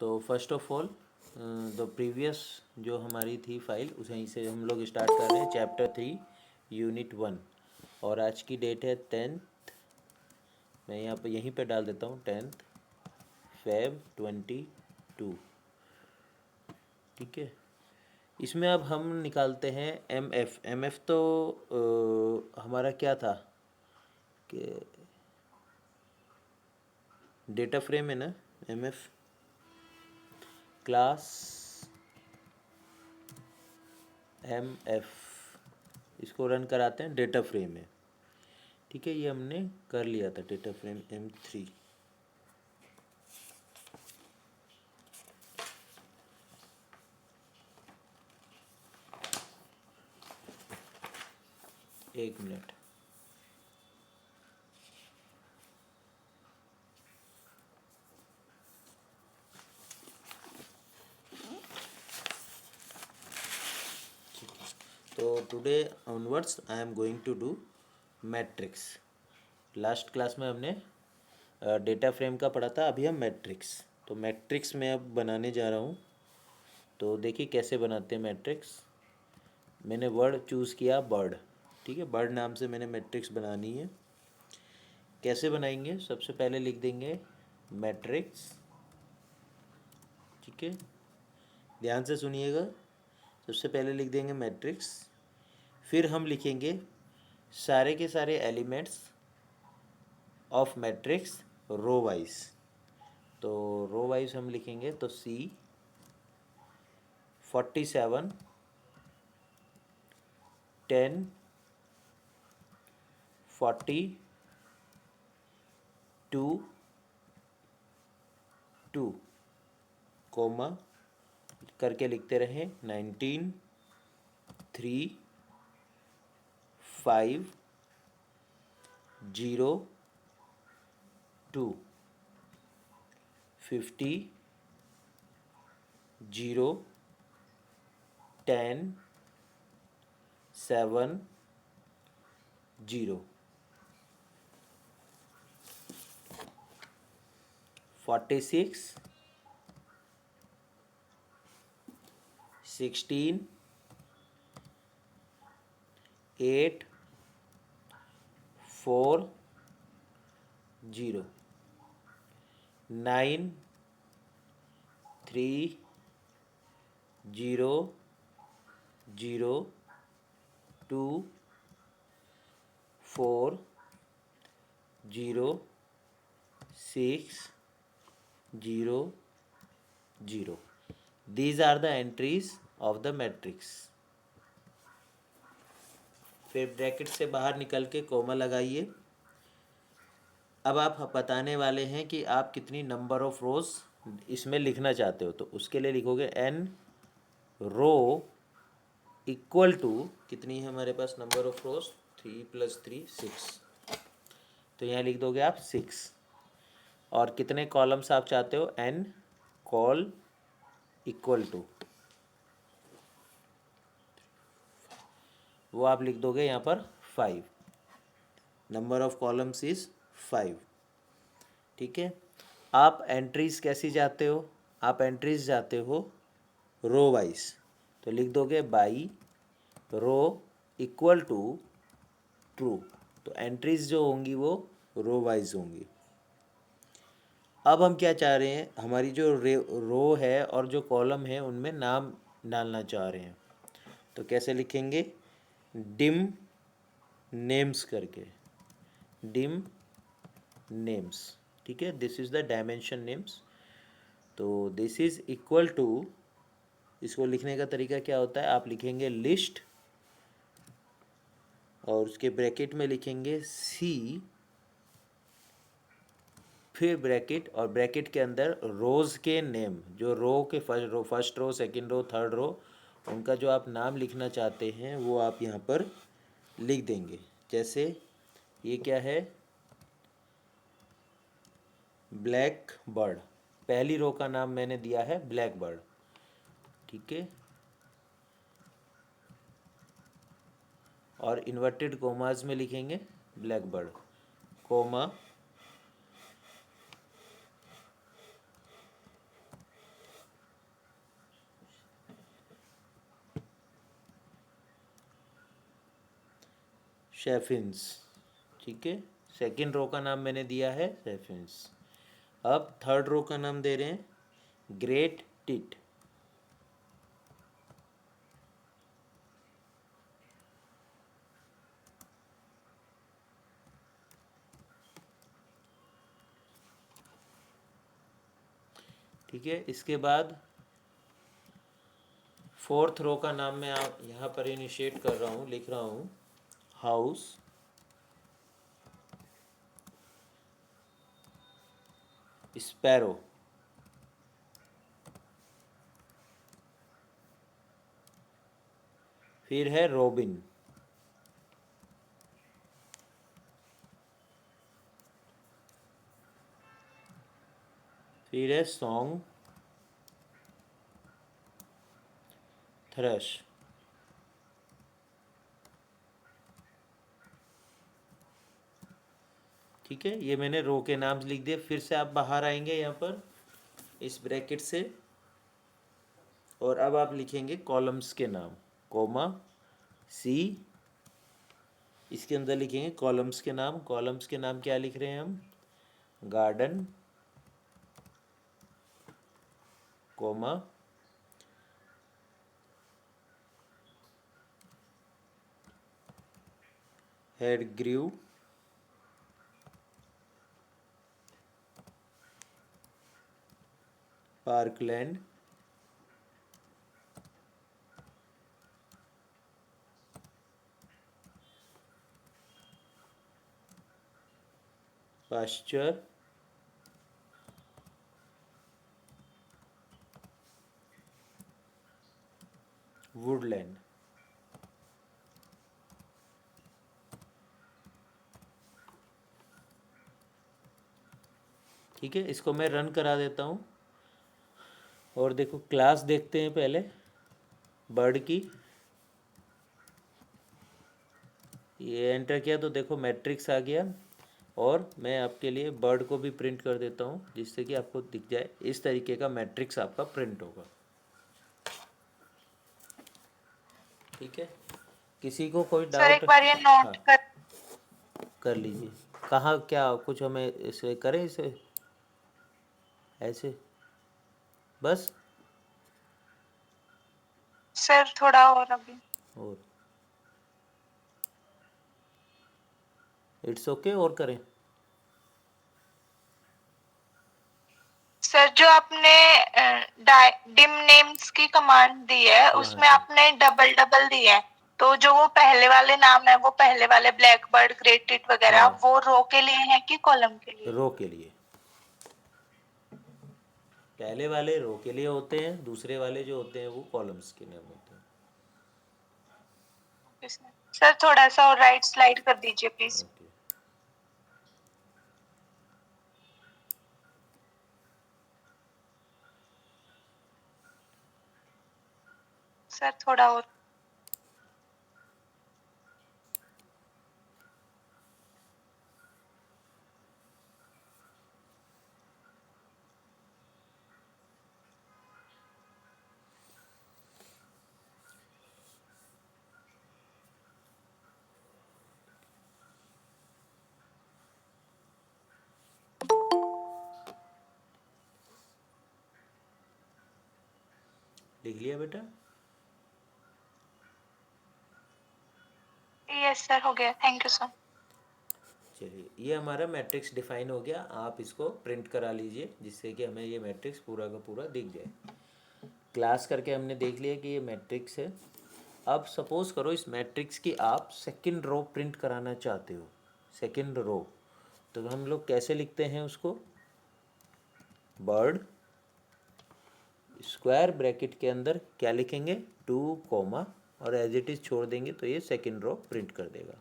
तो first of all the previous जो हमारी थी फाइल उसे से हम लोग स्टार्ट कर रहे हैं चैप्टर 3 यूनिट 1। और आज की डेट है 10th। मैं यहाँ पर यहीं पे डाल देता हूँ 10th Feb 22। ठीक है, इसमें अब हम निकालते हैं एम एफ तो हमारा क्या था कि डेटा फ्रेम है ना। एफ क्लास एफ इसको रन कराते हैं डेटा फ्रेम में। ठीक है, ये हमने कर लिया था डेटा फ्रेम M3। एक मिनट, तो today onwards I am going to do matrix. Last class में हमने डेटा फ्रेम का पढ़ा था, अभी हम मैट्रिक्स। तो मैट्रिक्स में अब बनाने जा रहा हूँ। तो देखिए कैसे बनाते हैं मैट्रिक्स। मैंने वर्ड चूज़ किया बर्ड। ठीक है, बर्ड नाम से मैंने मैट्रिक्स बनानी है। कैसे बनाएंगे, सबसे पहले लिख देंगे मैट्रिक्स। ठीक है, ध्यान से सुनिएगा। सबसे पहले लिख देंगे मैट्रिक्स, फिर हम लिखेंगे सारे के सारे elements of matrix row wise. तो रो वाइज हम लिखेंगे तो C 47 10 42 2 कोमा करके लिखते रहें 19 3 5 0 2 50 0 10 7 0 46 16 8 4 0 9 3 0 0 2 4 0 6 0 0। These are the entries of the matrix। फिर ब्रैकेट से बाहर निकल के कोमा लगाइए। अब आप बताने वाले हैं कि आप कितनी नंबर ऑफ रोज इसमें लिखना चाहते हो। तो उसके लिए लिखोगे n रो इक्वल टू, कितनी है हमारे पास नंबर ऑफ रोज, 3 + 3 6। तो यहाँ लिख दोगे आप 6। और कितने कॉलम्स आप चाहते हो, n कॉल इक्वल टू, वो आप लिख दोगे यहाँ पर 5। Number of columns is 5। ठीक है, आप एंट्रीज कैसी जाते हो, आप एंट्रीज जाते हो रो वाइज। तो लिख दोगे by row equal to true. तो एंट्रीज जो होंगी वो रो वाइज होंगी। अब हम क्या चाह रहे हैं, हमारी जो रो है और जो कॉलम है उनमें नाम डालना चाह रहे हैं। तो कैसे लिखेंगे, डिम नेम्स करके, डिम नेम्स। ठीक है, this is the dimension names. तो दिस इज इक्वल टू, इसको लिखने का तरीका क्या होता है, आप लिखेंगे लिस्ट और उसके ब्रैकेट में लिखेंगे C, फिर ब्रैकेट और ब्रैकेट के अंदर रोज़ के नेम, जो रो के first row second row third row, उनका जो आप नाम लिखना चाहते हैं वो आप यहाँ पर लिख देंगे। जैसे ये क्या है, ब्लैक बर्ड, पहली रो का नाम मैंने दिया है ब्लैक बर्ड। ठीक है, और इन्वर्टेड कोमास में लिखेंगे ब्लैक बर्ड, कोमा शेफिन्स, ठीक है। सेकंड रो का नाम मैंने दिया है शेफिन्स। अब थर्ड रो का नाम दे रहे हैं ग्रेट टिट। ठीक है, इसके बाद फोर्थ रो का नाम मैं आप यहाँ पर इनिशिएट कर रहा हूँ, लिख रहा हूँ हाउस स्पैरो। फिर है रॉबिन, फिर है सॉन्ग थ्रश। ठीक है, ये मैंने रो के नाम लिख दिए। फिर से आप बाहर आएंगे यहाँ पर इस ब्रैकेट से, और अब आप लिखेंगे कॉलम्स के नाम, कोमा सी, इसके अंदर लिखेंगे कॉलम्स के नाम। कॉलम्स के नाम क्या लिख रहे हैं हम? Garden, comma head grove, parkland, pasture, woodland. ठीक है, इसको मैं रन करा देता हूँ। और देखो क्लास देखते हैं पहले बर्ड की। ये एंटर किया तो देखो मैट्रिक्स आ गया। और मैं आपके लिए बर्ड को भी प्रिंट कर देता हूँ जिससे कि आपको दिख जाए। इस तरीके का मैट्रिक्स आपका प्रिंट होगा। ठीक है, किसी को कोई सर डाउट? एक बार ये हाँ, नोट कर लीजिए। कहाँ क्या कुछ हमें इसे करें, इसे ऐसे बस? सर थोड़ा और अभी। और इट्स ओके, और करें? सर जो आपने डिम नेम्स की कमांड दी है यहाँ उसमें से आपने डबल डबल दिया है, तो जो वो पहले वाले नाम है वो पहले वाले ब्लैक बर्ड ग्रेट टिट वगैरह हाँ, वो रो के लिए है कि कॉलम के लिए? रो के लिए। पहले वाले रो के लिए होते हैं, दूसरे वाले जो होते हैं वो कॉलम्स के नाम होते सर थोड़ा सा और राइट स्लाइड कर दीजिए हैं। प्लीज। ओके, सर थोड़ा और। लिख लिया बेटा? यस सर, हो गया, थैंक यू सर। चलिए, ये हमारा मैट्रिक्स डिफाइन हो गया। आप इसको प्रिंट करा लीजिए जिससे कि हमें ये मैट्रिक्स पूरा का पूरा दिख जाए। क्लास करके हमने देख लिया कि ये मैट्रिक्स है। अब सपोज करो इस मैट्रिक्स की आप सेकंड रो प्रिंट कराना चाहते हो। सेकंड रो तो हम लोग कैसे लिखते हैं उसको? बर्ड स्क्वायर ब्रैकेट के अंदर क्या लिखेंगे? 2 कॉमा, और एज इट इज़ छोड़ देंगे तो ये सेकंड रो प्रिंट कर देगा।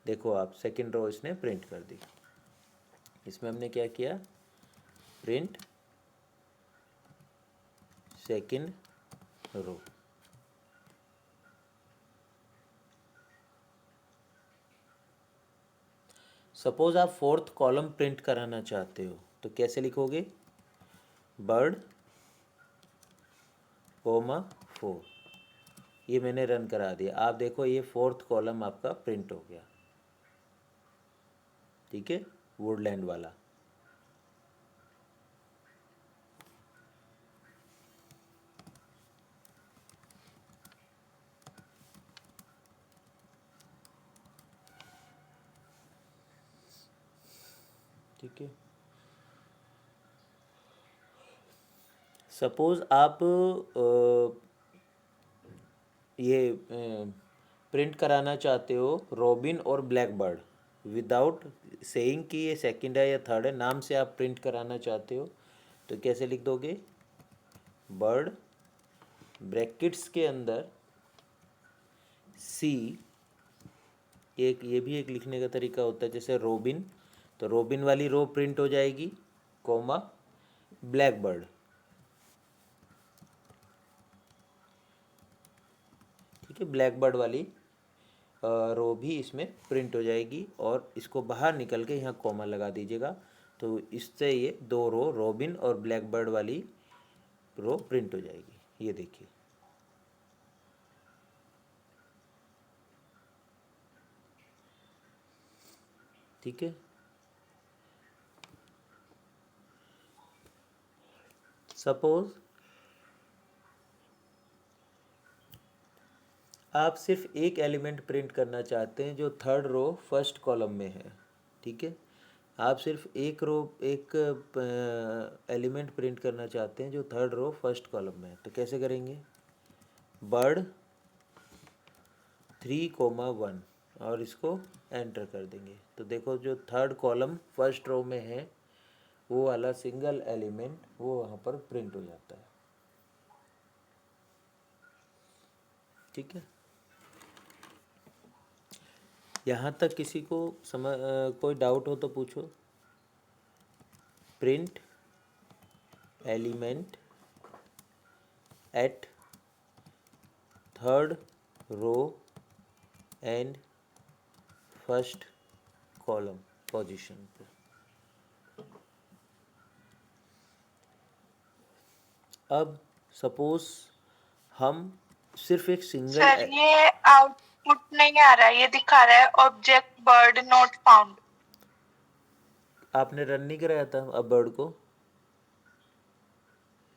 देखो आप, सेकंड रो इसने प्रिंट कर दी। इसमें हमने क्या किया? Print second row. सपोज आप फोर्थ कॉलम प्रिंट कराना चाहते हो तो कैसे लिखोगे? Bird comma 4। ये मैंने रन करा दिया, आप देखो ये फोर्थ कॉलम आपका प्रिंट हो गया। ठीक है, वुडलैंड वाला। ठीक है, सपोज आप ये प्रिंट कराना चाहते हो रॉबिन और ब्लैक बर्ड, विदाउट सेइंग कि ये सेकंड है या थर्ड है, नाम से आप प्रिंट कराना चाहते हो, तो कैसे लिख दोगे? बर्ड ब्रैकेट्स के अंदर सी, एक ये भी एक लिखने का तरीका होता है, जैसे रॉबिन, तो रॉबिन वाली रो प्रिंट हो जाएगी, कोमा ब्लैक बर्ड। ठीक है, ब्लैक बर्ड वाली रो भी इसमें प्रिंट हो जाएगी, और इसको बाहर निकल के यहाँ कॉमा लगा दीजिएगा, तो इससे ये दो रो रॉबिन और ब्लैक बर्ड वाली रो प्रिंट हो जाएगी। ये देखिए, ठीक है। सपोज आप सिर्फ एक एलिमेंट प्रिंट करना चाहते हैं जो थर्ड रो फर्स्ट कॉलम में है। ठीक है, आप सिर्फ एक रो एक एलिमेंट प्रिंट करना चाहते हैं जो थर्ड रो फर्स्ट कॉलम में है, तो कैसे करेंगे? बर्ड 3,1 और इसको एंटर कर देंगे, तो देखो जो थर्ड कॉलम फर्स्ट रो में है वो वाला सिंगल एलिमेंट वो वहाँ पर प्रिंट हो जाता है। ठीक है, यहाँ तक किसी को कोई डाउट हो तो पूछो। Print element at third row and first column position पे। अब सपोज हम सिर्फ एक सिंगल सर ये आउटपुट नहीं आ रहा, ये दिखा रहा है ऑब्जेक्ट बर्ड नॉट फाउंड। आपने रन नहीं कराया था अब बर्ड को?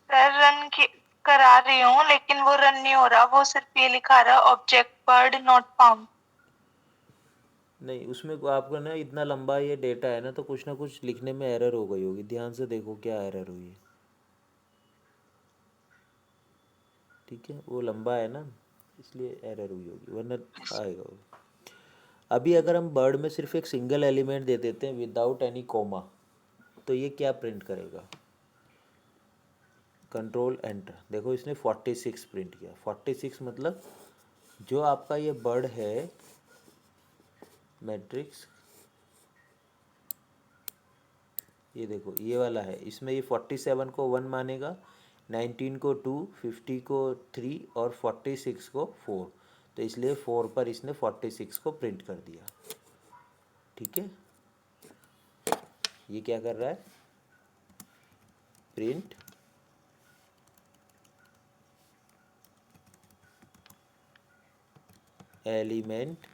सर करा रही हूँ लेकिन वो रन नहीं हो रहा, वो सिर्फ ये लिखा रहा है ऑब्जेक्ट बर्ड नॉट फाउंड। नहीं, उसमें आपको ना इतना लंबा ये डेटा है ना, तो कुछ ना कुछ लिखने में एरर हो गई होगी, ध्यान से देखो क्या एरर हुई है। ठीक है, वो लंबा है ना इसलिए एरर हुई होगी, वरना आएगा वो। अभी अगर हम बर्ड में सिर्फ एक सिंगल एलिमेंट दे देते हैं विदाउट एनी कोमा, तो ये क्या प्रिंट करेगा? कंट्रोल एंटर, देखो इसने 46 प्रिंट किया। 46 मतलब जो आपका ये बर्ड है मैट्रिक्स, ये देखो ये वाला है, इसमें ये 47 को 1 मानेगा, 19 को 2, 50 को 3 और 46 को 4, तो इसलिए 4 पर इसने 46 को प्रिंट कर दिया। ठीक है, ये क्या कर रहा है? Print element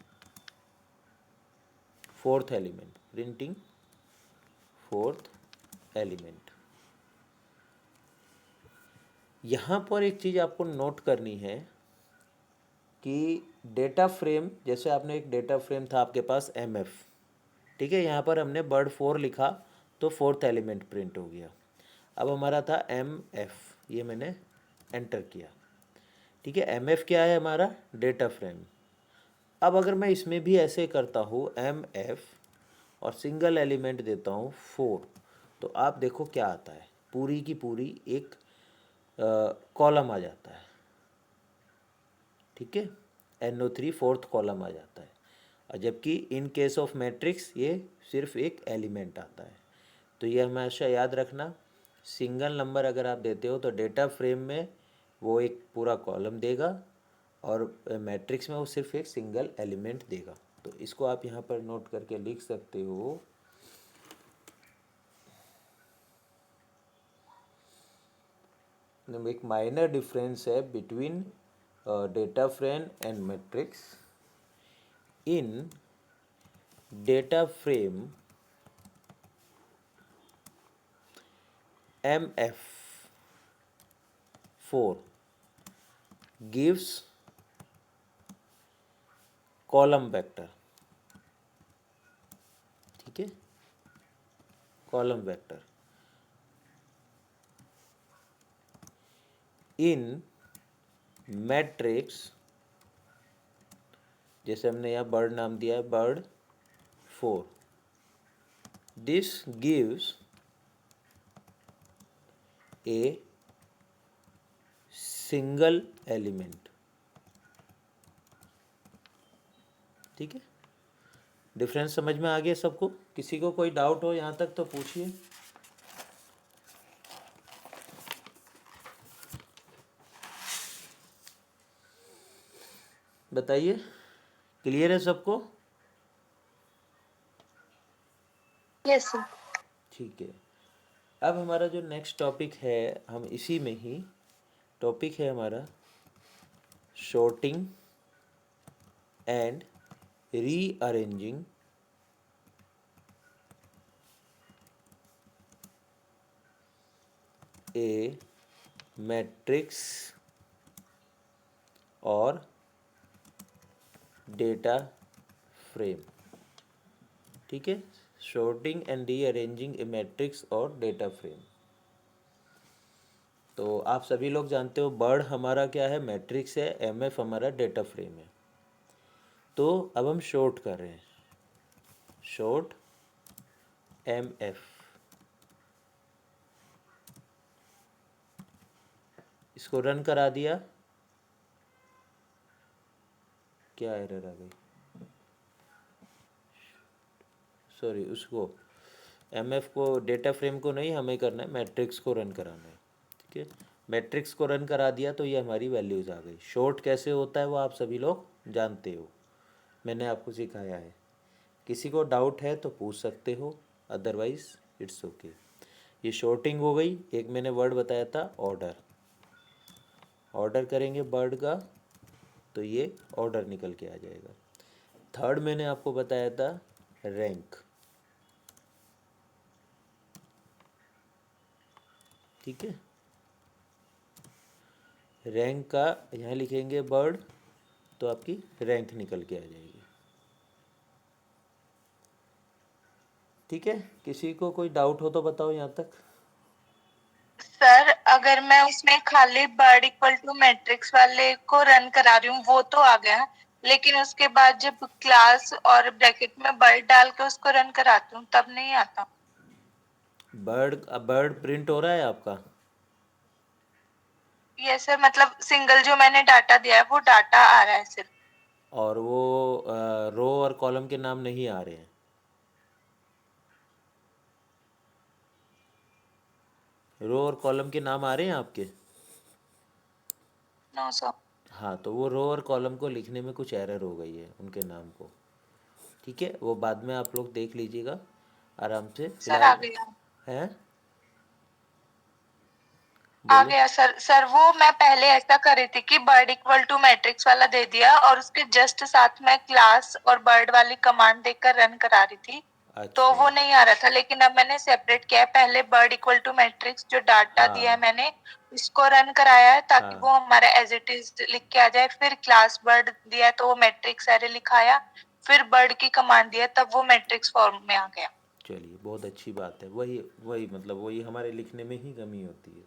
fourth element, printing fourth element. यहाँ पर एक चीज़ आपको नोट करनी है कि डेटा फ्रेम, जैसे आपने एक डेटा फ्रेम था आपके पास MF, ठीक है, यहाँ पर हमने बर्ड 4 लिखा तो फोर्थ एलिमेंट प्रिंट हो गया। अब हमारा था MF, ये मैंने एंटर किया। ठीक है, MF क्या है? हमारा डेटा फ्रेम। अब अगर मैं इसमें भी ऐसे करता हूँ MF और सिंगल एलिमेंट देता हूँ 4, तो आप देखो क्या आता है, पूरी की पूरी एक कॉलम आ जाता है। ठीक है, NO3 फोर्थ कॉलम आ जाता है, और जबकि इन केस ऑफ मैट्रिक्स ये सिर्फ एक एलिमेंट आता है। तो ये हमेशा याद रखना, सिंगल नंबर अगर आप देते हो तो डेटा फ्रेम में वो एक पूरा कॉलम देगा, और मैट्रिक्स में वो सिर्फ एक सिंगल एलिमेंट देगा। तो इसको आप यहाँ पर नोट करके लिख सकते हो। एक माइनर डिफरेंस है between data frame and matrix. In data frame MF4 gives column vector. ठीक है, column vector. In matrix, जैसे हमने यहाँ bird नाम दिया है bird 4, this gives a single element. ठीक है, डिफरेंस समझ में आ गया सबको? किसी को कोई डाउट हो यहाँ तक तो पूछिए। बताइए, क्लियर है सबको? Yes sir. ठीक है, अब हमारा जो नेक्स्ट टॉपिक है, हम इसी में ही टॉपिक है हमारा sorting and rearranging a matrix और डेटा फ्रेम। ठीक है, sorting and rearranging a matrix और डेटा फ्रेम। तो आप सभी लोग जानते हो बर्ड हमारा क्या है, मैट्रिक्स है, एमएफ हमारा डेटा फ्रेम है। तो अब हम शॉर्ट कर रहे हैं, शॉर्ट एमएफ। इसको रन करा दिया, क्या एरर आ गई? सॉरी, उसको एमएफ को, डेटा फ्रेम को नहीं, हमें करना है मैट्रिक्स को रन कराना है। ठीक है, मैट्रिक्स को रन करा दिया तो ये हमारी वैल्यूज़ आ गई। शॉर्ट कैसे होता है वो आप सभी लोग जानते हो, मैंने आपको सिखाया है। किसी को डाउट है तो पूछ सकते हो, अदरवाइज इट्स ओके। ये शॉर्टिंग हो गई। एक मैंने वर्ड बताया था ऑर्डर, ऑर्डर करेंगे बर्ड का तो ये ऑर्डर निकल के आ जाएगा। थर्ड मैंने आपको बताया था रैंक। ठीक है, रैंक का यहाँ लिखेंगे बर्ड तो आपकी रैंक निकल के आ जाएगी। ठीक है, किसी को कोई डाउट हो तो बताओ यहाँ तक। सर अगर मैं उसमें खाली बर्ड इक्वल टू मैट्रिक्स वाले को रन करा रही हूँ वो तो आ गया, लेकिन उसके बाद जब क्लास और ब्रैकेट में बर्ड डाल के उसको रन कराती हूँ तब नहीं आता। बर्ड प्रिंट हो रहा है आपका? ये सर मतलब सिंगल जो मैंने डाटा दिया है वो डाटा आ रहा है सिर्फ। और वो रो और कॉलम के नाम नहीं आ रहे हैं? रो और कॉलम के नाम आ रहे हैं आपके? No sir. हाँ, तो वो रो और कॉलम को लिखने में कुछ एरर हो गई है उनके नाम को। ठीक है, वो बाद में आप लोग देख लीजिएगा आराम से, सर आ फिलहाल गया, हैं। आ बोलो। गया सर। सर वो मैं पहले ऐसा कर रही थी कि बर्ड इक्वल टू मैट्रिक्स वाला दे दिया और उसके जस्ट साथ में क्लास और बर्ड वाली कमांड देकर रन करा रही थी, तो अच्छा, वो नहीं आ रहा था। लेकिन अब मैंने सेपरेट किया है, पहले बर्ड इक्वल टू मैट्रिक्स जो डाटा दिया है हाँ मैंने उसको रन कराया है ताकि हाँ, वो हमारा एज इट इज लिख के आ जाए। फिर क्लास बर्ड दिया है तो वो मैट्रिक्स एरे लिखाया, फिर बर्ड की कमांड दिया तब वो मैट्रिक्स फॉर्म में आ गया। चलिए बहुत अच्छी बात है। वही वही मतलब वही हमारे लिखने में ही कमी होती है।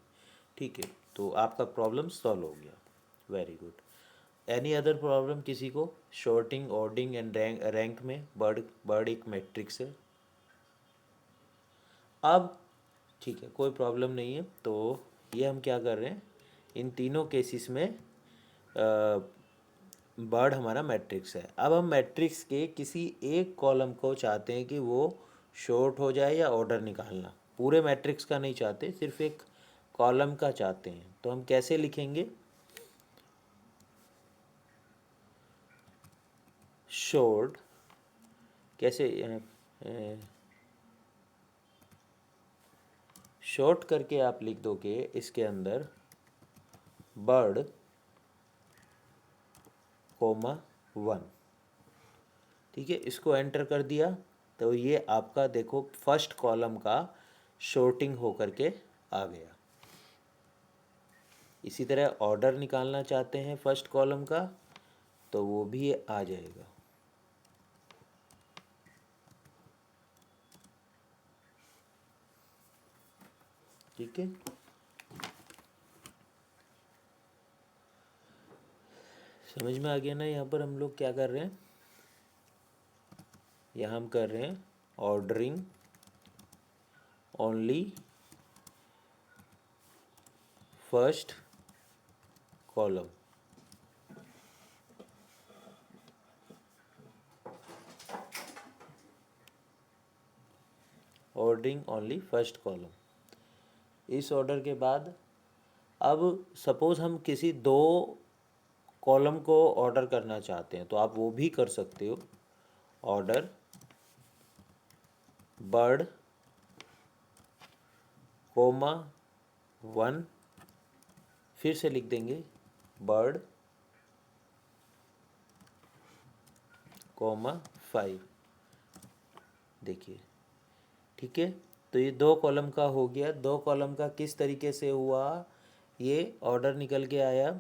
ठीक है, तो आपका प्रॉब्लम सॉल्व हो गया, very good. Any other problem किसी को? शॉर्टिंग, ऑर्डिंग एंड रैंक में बर्ड बर्ड एक मैट्रिक्स है। अब ठीक है, कोई प्रॉब्लम नहीं है। तो ये हम क्या कर रहे हैं, इन तीनों केसेस में बर्ड हमारा मैट्रिक्स है। अब हम मैट्रिक्स के किसी एक कॉलम को चाहते हैं कि वो शॉर्ट हो जाए या ऑर्डर निकालना। पूरे मैट्रिक्स का नहीं चाहते, सिर्फ एक कॉलम का चाहते हैं। तो हम कैसे लिखेंगे? शॉर्ट कैसे, शॉर्ट करके आप लिख दोगे इसके अंदर बर्ड कोमा 1। ठीक है, इसको एंटर कर दिया तो ये आपका देखो फर्स्ट कॉलम का शॉर्टिंग होकर के आ गया। इसी तरह ऑर्डर निकालना चाहते हैं फर्स्ट कॉलम का तो वो भी आ जाएगा। ठीक है, समझ में आ गया ना। यहाँ पर हम लोग क्या कर रहे हैं, यहाँ हम कर रहे हैं ordering only first column. Ordering only first column. इस ऑर्डर के बाद अब सपोज हम किसी दो कॉलम को ऑर्डर करना चाहते हैं तो आप वो भी कर सकते हो। ऑर्डर बर्ड कोमा 1, फिर से लिख देंगे बर्ड कोमा 5। देखिए, ठीक है, तो ये दो कॉलम का हो गया। दो कॉलम का किस तरीके से हुआ, ये ऑर्डर निकल के आया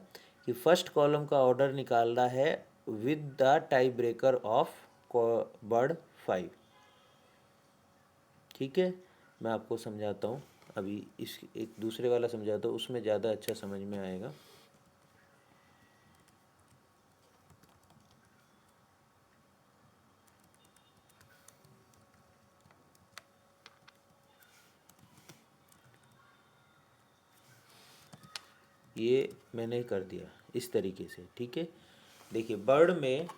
कि फर्स्ट कॉलम का ऑर्डर निकालना है with the tie breaker of bird 5। ठीक है, मैं आपको समझाता हूँ अभी, इस एक दूसरे वाला समझाता हूँ, उसमें ज़्यादा अच्छा समझ में आएगा। ये मैंने कर दिया इस तरीके से। ठीक है, देखिए बर्ड में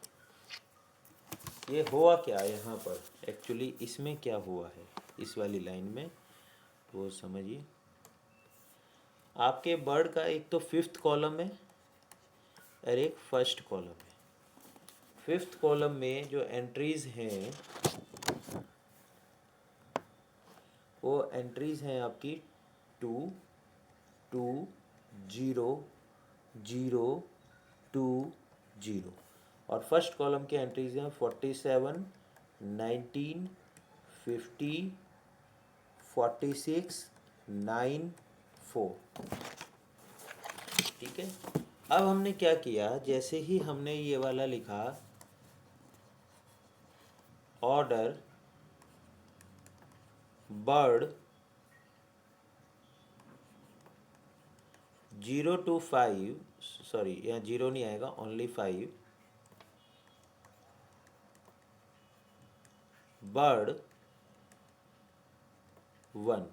ये हुआ क्या यहाँ पर, एक्चुअली इसमें क्या हुआ है इस वाली लाइन में वो समझिए। आपके बर्ड का एक तो फिफ्थ कॉलम है और एक फर्स्ट कॉलम है। फिफ्थ कॉलम में जो एंट्रीज हैं वो एंट्रीज हैं आपकी 2 2 0 0 2 0, और फर्स्ट कॉलम के एंट्रीज हैं 47 19 50 46 9 4। ठीक है, अब हमने क्या किया, जैसे ही हमने ये वाला लिखा ऑर्डर बर्ड 0 to 5, सॉरी यहाँ 0 नहीं आएगा, ओनली 5, बर्ड 1,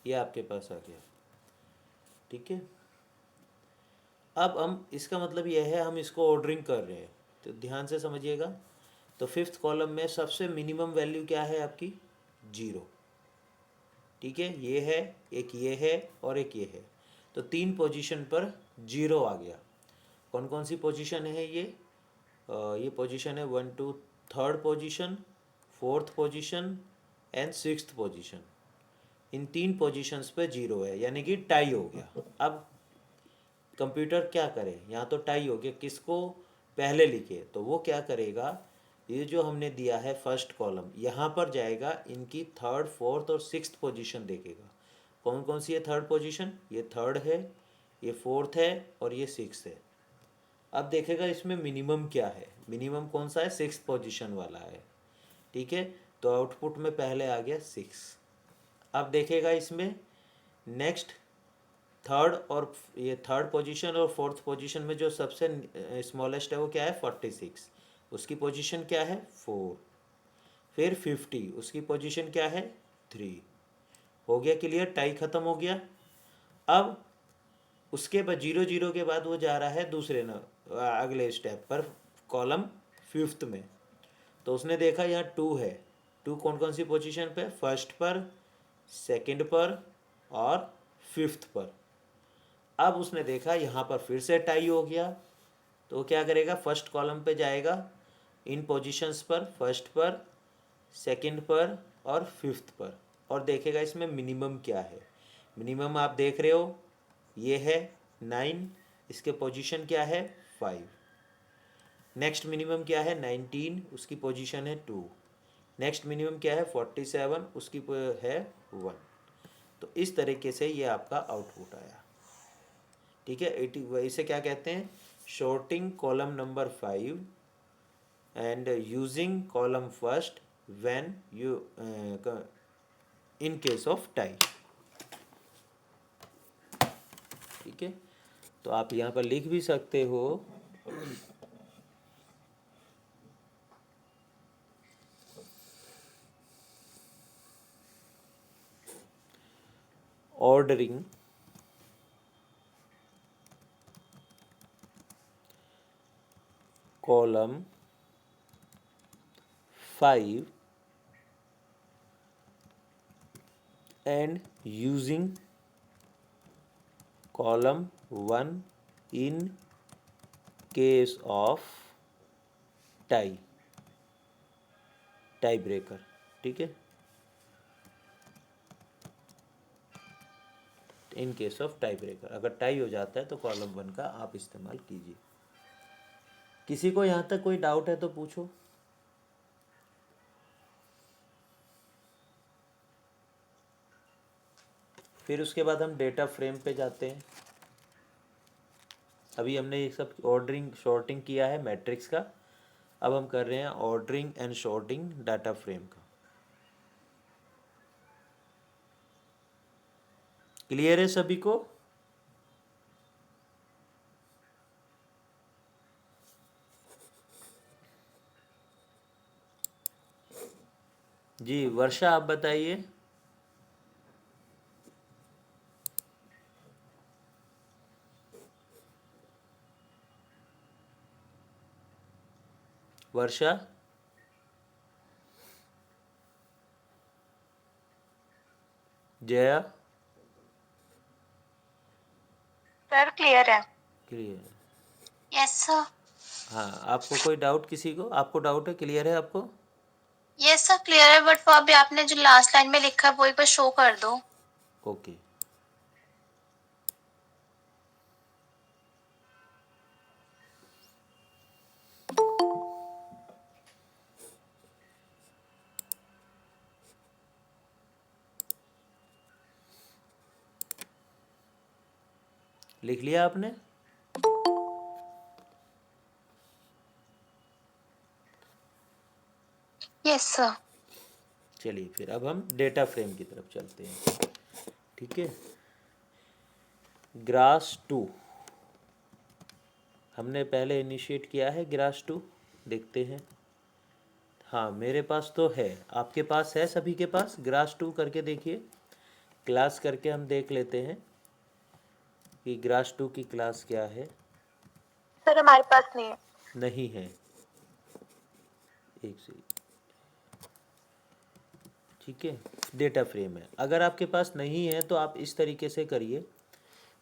ये आपके पास आ गया। ठीक है, अब हम इसका मतलब यह है हम इसको ऑर्डरिंग कर रहे हैं, तो ध्यान से समझिएगा। तो फिफ्थ कॉलम में सबसे मिनिमम वैल्यू क्या है आपकी, 0। ठीक है, ये है, एक ये है और एक ये है, तो 3 पोजीशन पर 0 आ गया। कौन कौन सी पोजीशन है ये पोजीशन है 1 2 third position, fourth position and sixth position. In 3 positions पे 0 है, यानी कि टाई हो गया। अब कंप्यूटर क्या करे, यहाँ तो टाई हो गया, किसको पहले लिखे, तो वो क्या करेगा, ये जो हमने दिया है फर्स्ट कॉलम, यहाँ पर जाएगा, इनकी थर्ड फोर्थ और सिक्स्थ पोजीशन देखेगा। कौन कौन सी है थर्ड पोजीशन, ये थर्ड है, ये फोर्थ है और ये सिक्स्थ है। अब देखेगा इसमें मिनिमम क्या है, मिनिमम कौन सा है, सिक्स्थ पोजीशन वाला है। ठीक है, तो आउटपुट में पहले आ गया 6। अब देखेगा इसमें नेक्स्ट थर्ड, और ये थर्ड पोजीशन और फोर्थ पोजीशन में जो सबसे स्मॉलेस्ट है वो क्या है 46, उसकी पोजीशन क्या है 4। फिर 50, उसकी पोजीशन क्या है 3। हो गया क्लियर, टाई खत्म हो गया। अब उसके बाद 0 0 के बाद वो जा रहा है दूसरे अगले स्टेप पर, कॉलम फिफ्थ में। तो उसने देखा यहाँ 2 है, 2 कौन कौन सी पोजीशन पे, फर्स्ट पर, सेकंड पर और फिफ्थ पर। अब उसने देखा यहाँ पर फिर से टाई हो गया, तो वो क्या करेगा, फर्स्ट कॉलम पे जाएगा, इन पोजीशंस पर, फर्स्ट पर, सेकंड पर और फिफ्थ पर, और देखेगा इसमें मिनिमम क्या है। मिनिमम आप देख रहे हो ये है 9, इसके पोजीशन क्या है 5। नेक्स्ट मिनिमम क्या है 19, उसकी पोजीशन है 2। नेक्स्ट मिनिमम क्या है 47, उसकी है 1। तो इस तरीके से ये आपका आउटपुट आया। ठीक है, 80 इसे क्या कहते हैं, sorting column number 5 and using column first when you in case of tie. ठीक है, तो आप यहाँ पर लिख भी सकते हो ordering column 5 and using column 1 in case of tie breaker. ठीक है, इन केस ऑफ टाई ब्रेकर, अगर टाई हो जाता है तो कॉलम 1 का आप इस्तेमाल कीजिए। किसी को यहाँ तक कोई डाउट है तो पूछो। फिर उसके बाद हम डेटा फ्रेम पे जाते हैं। अभी हमने ये सब ऑर्डरिंग शॉर्टिंग किया है मैट्रिक्स का, अब हम कर रहे हैं ordering and sorting data frame का। क्लियर है सभी को? जी वर्षा, आप बताइए। वर्षा, जया, सर क्लियर है। क्लियर। Yes sir. हाँ, आपको कोई डाउट, किसी को आपको डाउट है, क्लियर है आपको? यस सर क्लियर है, बट वो अभी आपने जो लास्ट लाइन में लिखा है वो एक बार शो कर दो। ओके। लिख लिया आपने? Yes sir. चलिए फिर अब हम डेटा फ्रेम की तरफ चलते हैं। ठीक है, ग्रास 2 हमने पहले इनिशिएट किया है। ग्रास 2 देखते हैं। हाँ मेरे पास तो है, आपके पास है? सभी के पास ग्रास 2 करके देखिए, क्लास करके हम देख लेते हैं कि ग्रास 2 की क्लास क्या है। सर हमारे पास नहीं है। नहीं है, एक से। ठीक है, डेटा फ्रेम है। अगर आपके पास नहीं है तो आप इस तरीके से करिए।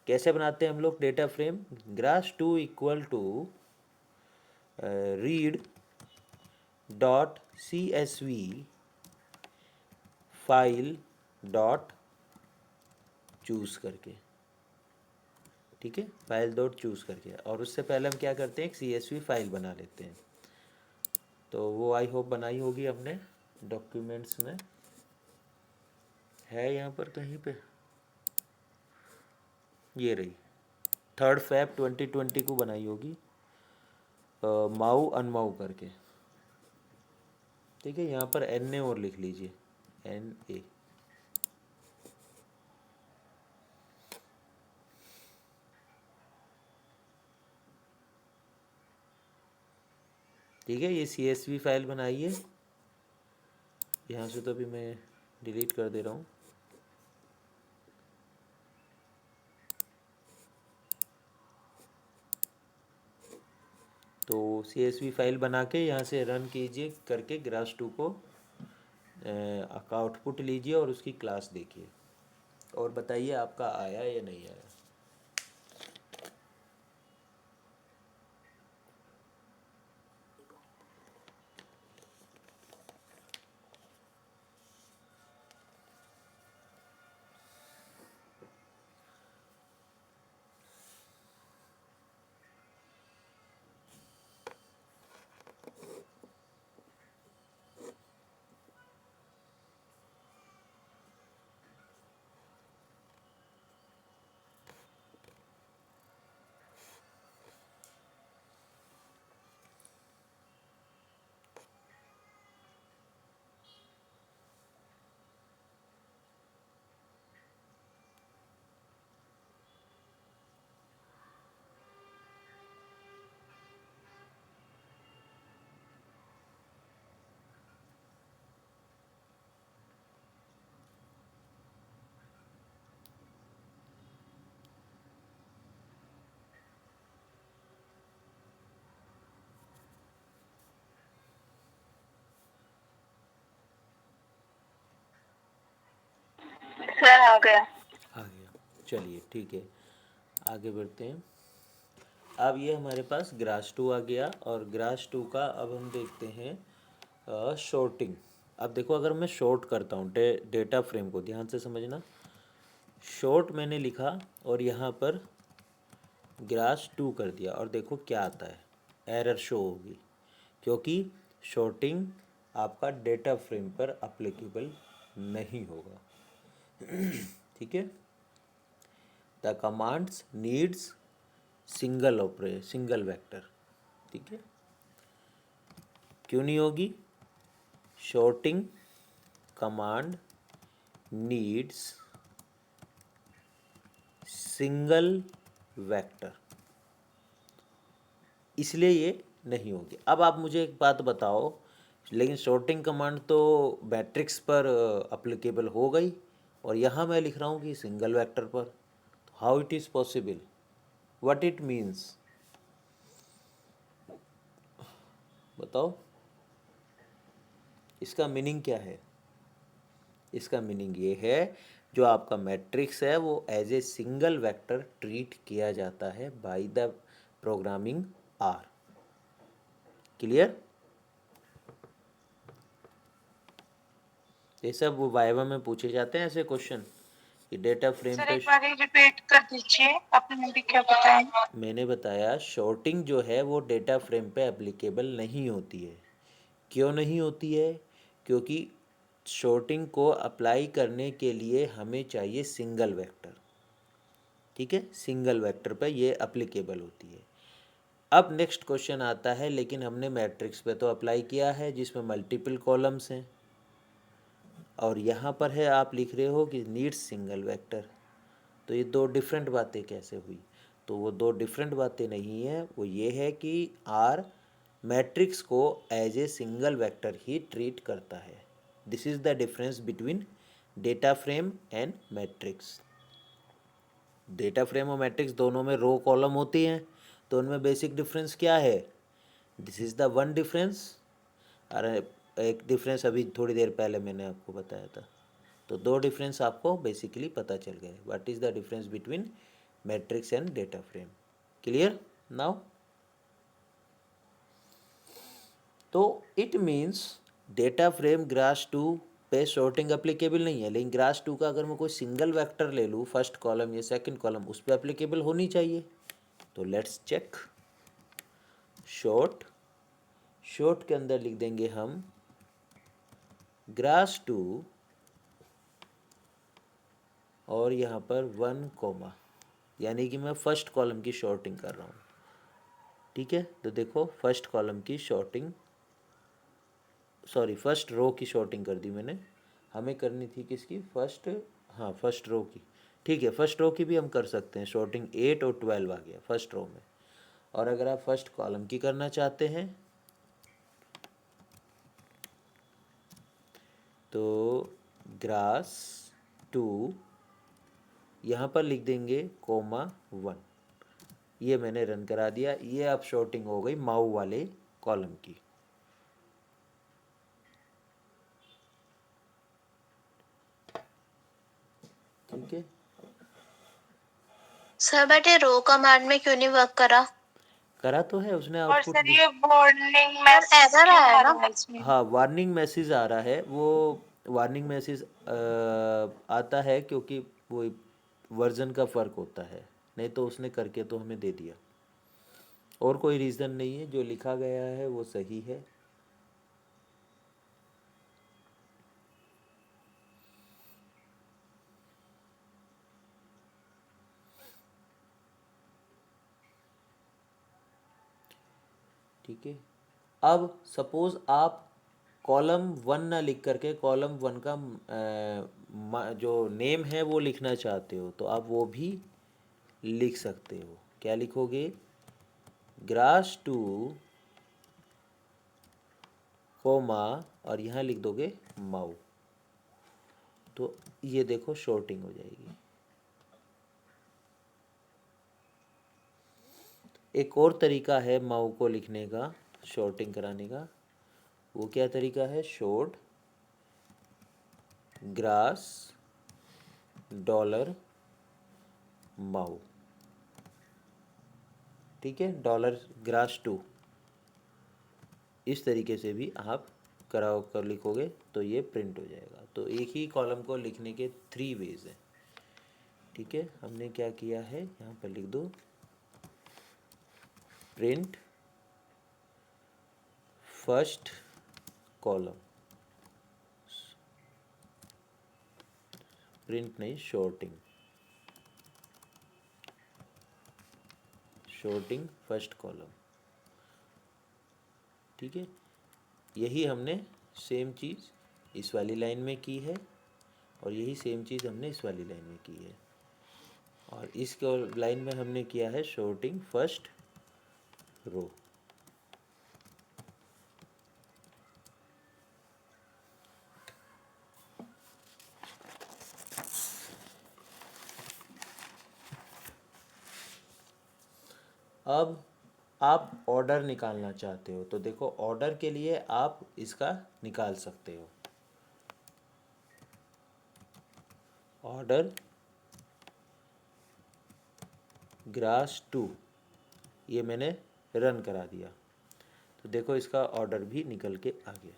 कैसे बनाते हैं हम लोग data frame? Grass 2 equal to read dot CSV file dot choose करके। ठीक है, फाइल डॉट चूज़ करके, और उससे पहले हम क्या करते हैं, एक CSV फाइल बना लेते हैं। तो वो आई होप बनाई होगी हमने डॉक्यूमेंट्स में, है यहाँ पर कहीं पे, ये रही 3 Feb 2020 को बनाई होगी, माऊ अनमाऊ करके। ठीक है, यहाँ पर NA और लिख लीजिए, NA। ठीक है, ये CSV फाइल बनाइए। यहाँ से तो अभी मैं डिलीट कर दे रहा हूँ। तो CSV फाइल बना के यहाँ से रन कीजिए करके ग्रास 2 को का आउटपुट लीजिए और उसकी क्लास देखिए, और बताइए आपका आया या नहीं आया। सर आ गया। आ गया, चलिए ठीक है, आगे बढ़ते हैं। अब ये हमारे पास ग्रास 2 आ गया, और ग्रास 2 का अब हम देखते हैं शॉर्टिंग। अब देखो, अगर मैं शॉर्ट करता हूँ डेटा फ्रेम को, ध्यान से समझना, शॉर्ट मैंने लिखा और यहाँ पर ग्रास 2 कर दिया, और देखो क्या आता है, एरर शो होगी, क्योंकि शॉर्टिंग आपका डेटा फ्रेम पर अप्लीकेबल नहीं होगा। ठीक है, the commands needs single vector. ठीक है, क्यों नहीं होगी? Sorting command needs single vector, इसलिए ये नहीं होगी। अब आप मुझे एक बात बताओ, लेकिन शॉर्टिंग कमांड तो मैट्रिक्स पर अप्लीकेबल हो गई, और यहाँ मैं लिख रहा हूँ कि सिंगल वेक्टर पर, तो how it is possible, what it means, बताओ, इसका मीनिंग क्या है? इसका मीनिंग ये है, जो आपका मैट्रिक्स है वो as a single vector treat किया जाता है by the programming R. Clear? ये सब वाइवा में पूछे जाते हैं ऐसे क्वेश्चन, कि डेटा फ्रेम सर पे। एक बार रिपीट कर दीजिए, आपने भी क्या बताया? मैंने बताया शॉर्टिंग जो है वो डेटा फ्रेम पे एप्लीकेबल नहीं होती है। क्यों नहीं होती है? क्योंकि शॉर्टिंग को अप्लाई करने के लिए हमें चाहिए सिंगल वेक्टर। ठीक है, सिंगल वेक्टर पे ये एप्लीकेबल होती है। अब नेक्स्ट क्वेश्चन आता है, लेकिन हमने मैट्रिक्स पे तो अप्लाई किया है जिसमें मल्टीपल कॉलम्स हैं, और यहाँ पर है आप लिख रहे हो कि नीड्स सिंगल वेक्टर, तो ये दो डिफरेंट बातें कैसे हुई? तो वो दो डिफरेंट बातें नहीं है, वो ये है कि आर मैट्रिक्स को एज ए सिंगल वेक्टर ही ट्रीट करता है। This is the difference between data frame and matrix. Data frame और मैट्रिक्स दोनों में रो कॉलम होती हैं, तो उनमें बेसिक डिफरेंस क्या है? This is the one difference. अरे, एक डिफरेंस अभी थोड़ी देर पहले मैंने आपको बताया था, तो दो डिफरेंस आपको बेसिकली पता चल गए। What is the difference between matrix and data frame? Clear now? तो it means data frame grass 2 पे शॉर्टिंग अप्लीकेबल नहीं है, लेकिन ग्रास 2 का अगर मैं कोई सिंगल वेक्टर ले लूँ, फर्स्ट कॉलम या सेकंड कॉलम, उस पर अप्लीकेबल होनी चाहिए। तो लेट्स चेक। शॉर्ट के अंदर लिख देंगे हम ग्रास 2, और यहाँ पर 1 कोमा, यानी कि मैं फर्स्ट कॉलम की शॉर्टिंग कर रहा हूँ। ठीक है, तो देखो फर्स्ट कॉलम की शॉर्टिंग, सॉरी फर्स्ट रो की शॉर्टिंग कर दी मैंने। हमें करनी थी किसकी? फर्स्ट रो की। ठीक है, फर्स्ट रो की भी हम कर सकते हैं, शॉर्टिंग 8 और 12 आ गया फर्स्ट रो में। और अगर आप फर्स्ट कॉलम की करना चाहते हैं तो ग्रास 2 यहाँ पर लिख देंगे कोमा 1। ये मैंने रन करा दिया, ये अब शॉर्टिंग हो गई माऊ वाले कॉलम की। ठीक है, सर बेटे रो कमांड में क्यों नहीं वर्क करा? करा तो है उसने और आउटपुट। सर ये वार्निंग मैसेज error क्यों आया आ ना? रहा है इसमें? हाँ, वार्निंग मैसेज आ रहा है। वो वार्निंग मैसेज आता है क्योंकि वो वर्जन का फ़र्क होता है, नहीं तो उसने करके तो हमें दे दिया। और कोई रीज़न नहीं है, जो लिखा गया है वो सही है। ठीक है, अब सपोज़ आप कॉलम 1 ना लिख करके कॉलम 1 का जो नेम है वो लिखना चाहते हो, तो आप वो भी लिख सकते हो। क्या लिखोगे? ग्रास 2 कोमा, और यहाँ लिख दोगे माऊ, तो ये देखो शॉर्टिंग हो जाएगी। एक और तरीका है माऊ को लिखने का, शॉर्टिंग कराने का। वो क्या तरीका है? शॉर्ट ग्रास डॉलर माऊ, ठीक है, डॉलर ग्रास 2, इस तरीके से भी आप कराओ कर लिखोगे तो ये प्रिंट हो जाएगा। तो एक ही कॉलम को लिखने के 3 वेज हैं, ठीक है। हमने क्या किया है, यहाँ पर लिख दो प्रिंट फर्स्ट कॉलम, प्रिंट नहीं, शॉर्टिंग फर्स्ट कॉलम, ठीक है। यही हमने सेम चीज़ इस वाली लाइन में की है और यही सेम चीज़ हमने इस वाली लाइन में की है, और इस लाइन में हमने किया है शॉर्टिंग फर्स्ट रो। अब आप ऑर्डर निकालना चाहते हो तो देखो, ऑर्डर के लिए आप इसका निकाल सकते हो, ऑर्डर ग्रास 2, ये मैंने रन करा दिया तो देखो इसका ऑर्डर भी निकल के आ गया।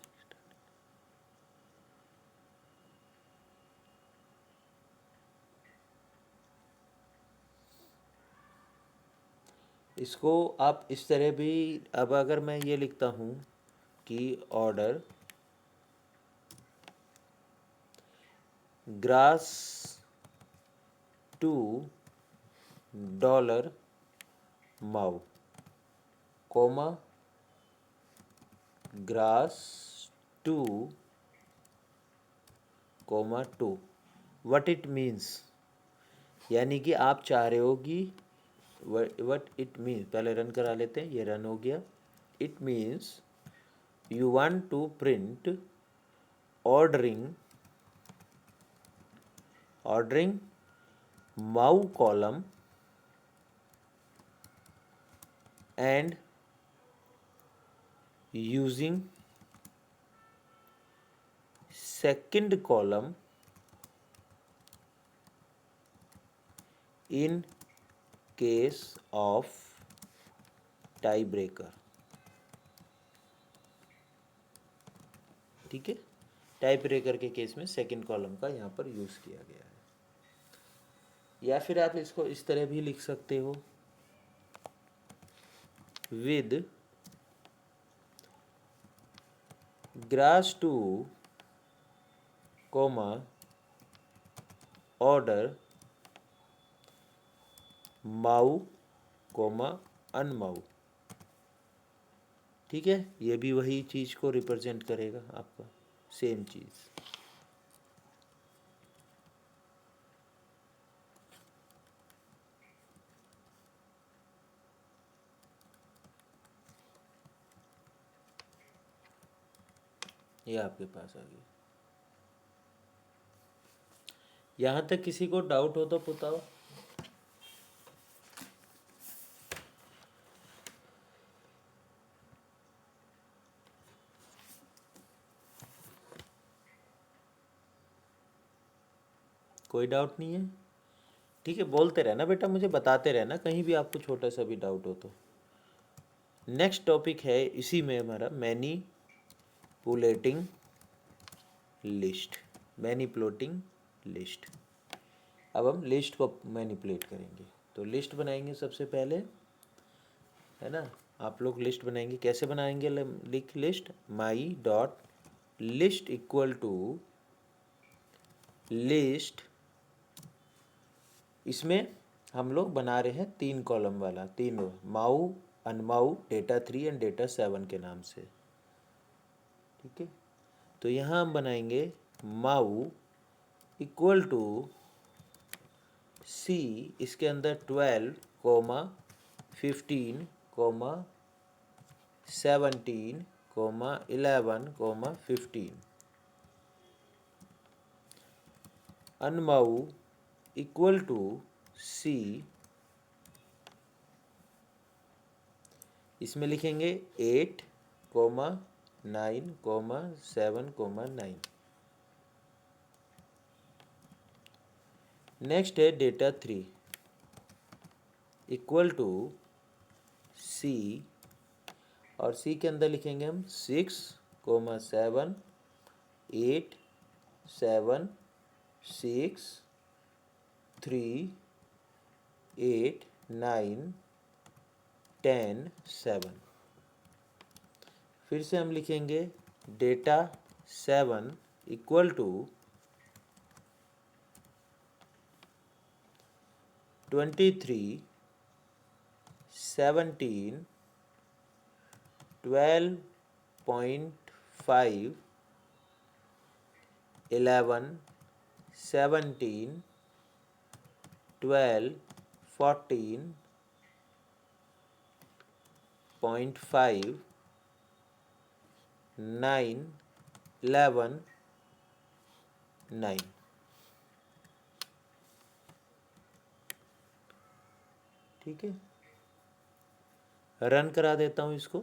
इसको आप इस तरह भी, अब अगर मैं ये लिखता हूँ कि order grass 2 dollar mow, comma grass 2 comma 2, what it means, यानी कि आप चाह रहे हो कि व्हाट इट मीन्स, पहले रन करा लेते हैं, ये रन हो गया। It means you want to print ordering mow column and using second column in case of tie breaker, ठीक है। टाई ब्रेकर के केस में सेकंड कॉलम का यहाँ पर यूज़ किया गया है। या फिर आप इसको इस तरह भी लिख सकते हो, with ग्रास 2 कोमा ऑर्डर माऊ कोमा अनमाऊ, ठीक है। ये भी वही चीज़ को रिप्रेजेंट करेगा, आपका सेम चीज़। ये आपके पास आ गया। यहाँ तक किसी को डाउट हो तो बताओ। कोई डाउट नहीं है, ठीक है। बोलते रहना बेटा, मुझे बताते रहना कहीं भी आपको छोटा सा भी डाउट हो तो। नेक्स्ट टॉपिक है इसी में हमारा मैनिपुलेटिंग लिस्ट। अब हम लिस्ट को मैनिपुलेट करेंगे, तो लिस्ट बनाएंगे सबसे पहले, है ना। आप लोग लिस्ट बनाएंगे, कैसे बनाएंगे, लिख list my dot list equal to list, इसमें हम लोग बना रहे हैं 3 कॉलम वाला, 3 रो, माऊ अनमाऊ डेटा 3 एंड डेटा 7 के नाम से, ठीक है। तो यहाँ हम बनाएंगे माऊ इक्वल टू सी, इसके अंदर 12 कोमा 15 कोमा 17 कोमा 11 कोमा 15, अनमाऊ इक्वल टू सी, इसमें लिखेंगे 8 कोमा 9 कोमा 7 कोमा 9, नेक्स्ट है डेटा 3 इक्वल टू सी, और सी के अंदर लिखेंगे हम 6,7 8 7 6 3 8 9 10 7। फिर से हम लिखेंगे डेटा 7 इक्वल टू 23 17 12.5 11 17 12 14.5 9 11 9। ठीक है, रन करा देता हूँ इसको।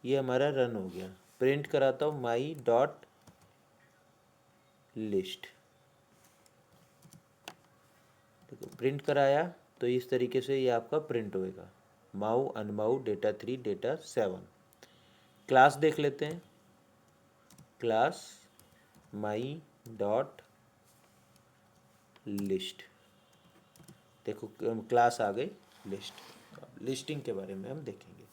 ये हमारा रन हो गया। प्रिंट कराता हूँ माई डॉट लिस्ट। देखो प्रिंट कराया तो इस तरीके से ये आपका प्रिंट होएगा, माऊ अनमाऊ डेटा 3 डेटा 7। क्लास देख लेते हैं, क्लास माई डॉट लिस्ट। देखो क्लास आ गई लिस्ट। लिस्टिंग के बारे में हम देखेंगे।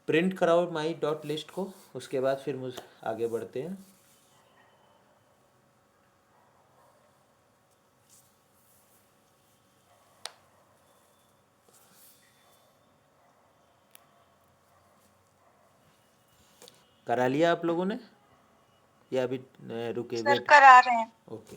प्रिंट कराओ माई डॉट लिस्ट को, उसके बाद फिर मुझे आगे बढ़ते हैं। करा लिया आप लोगों ने या अभी रुके सर वेट? करा रहे हैं। ओके,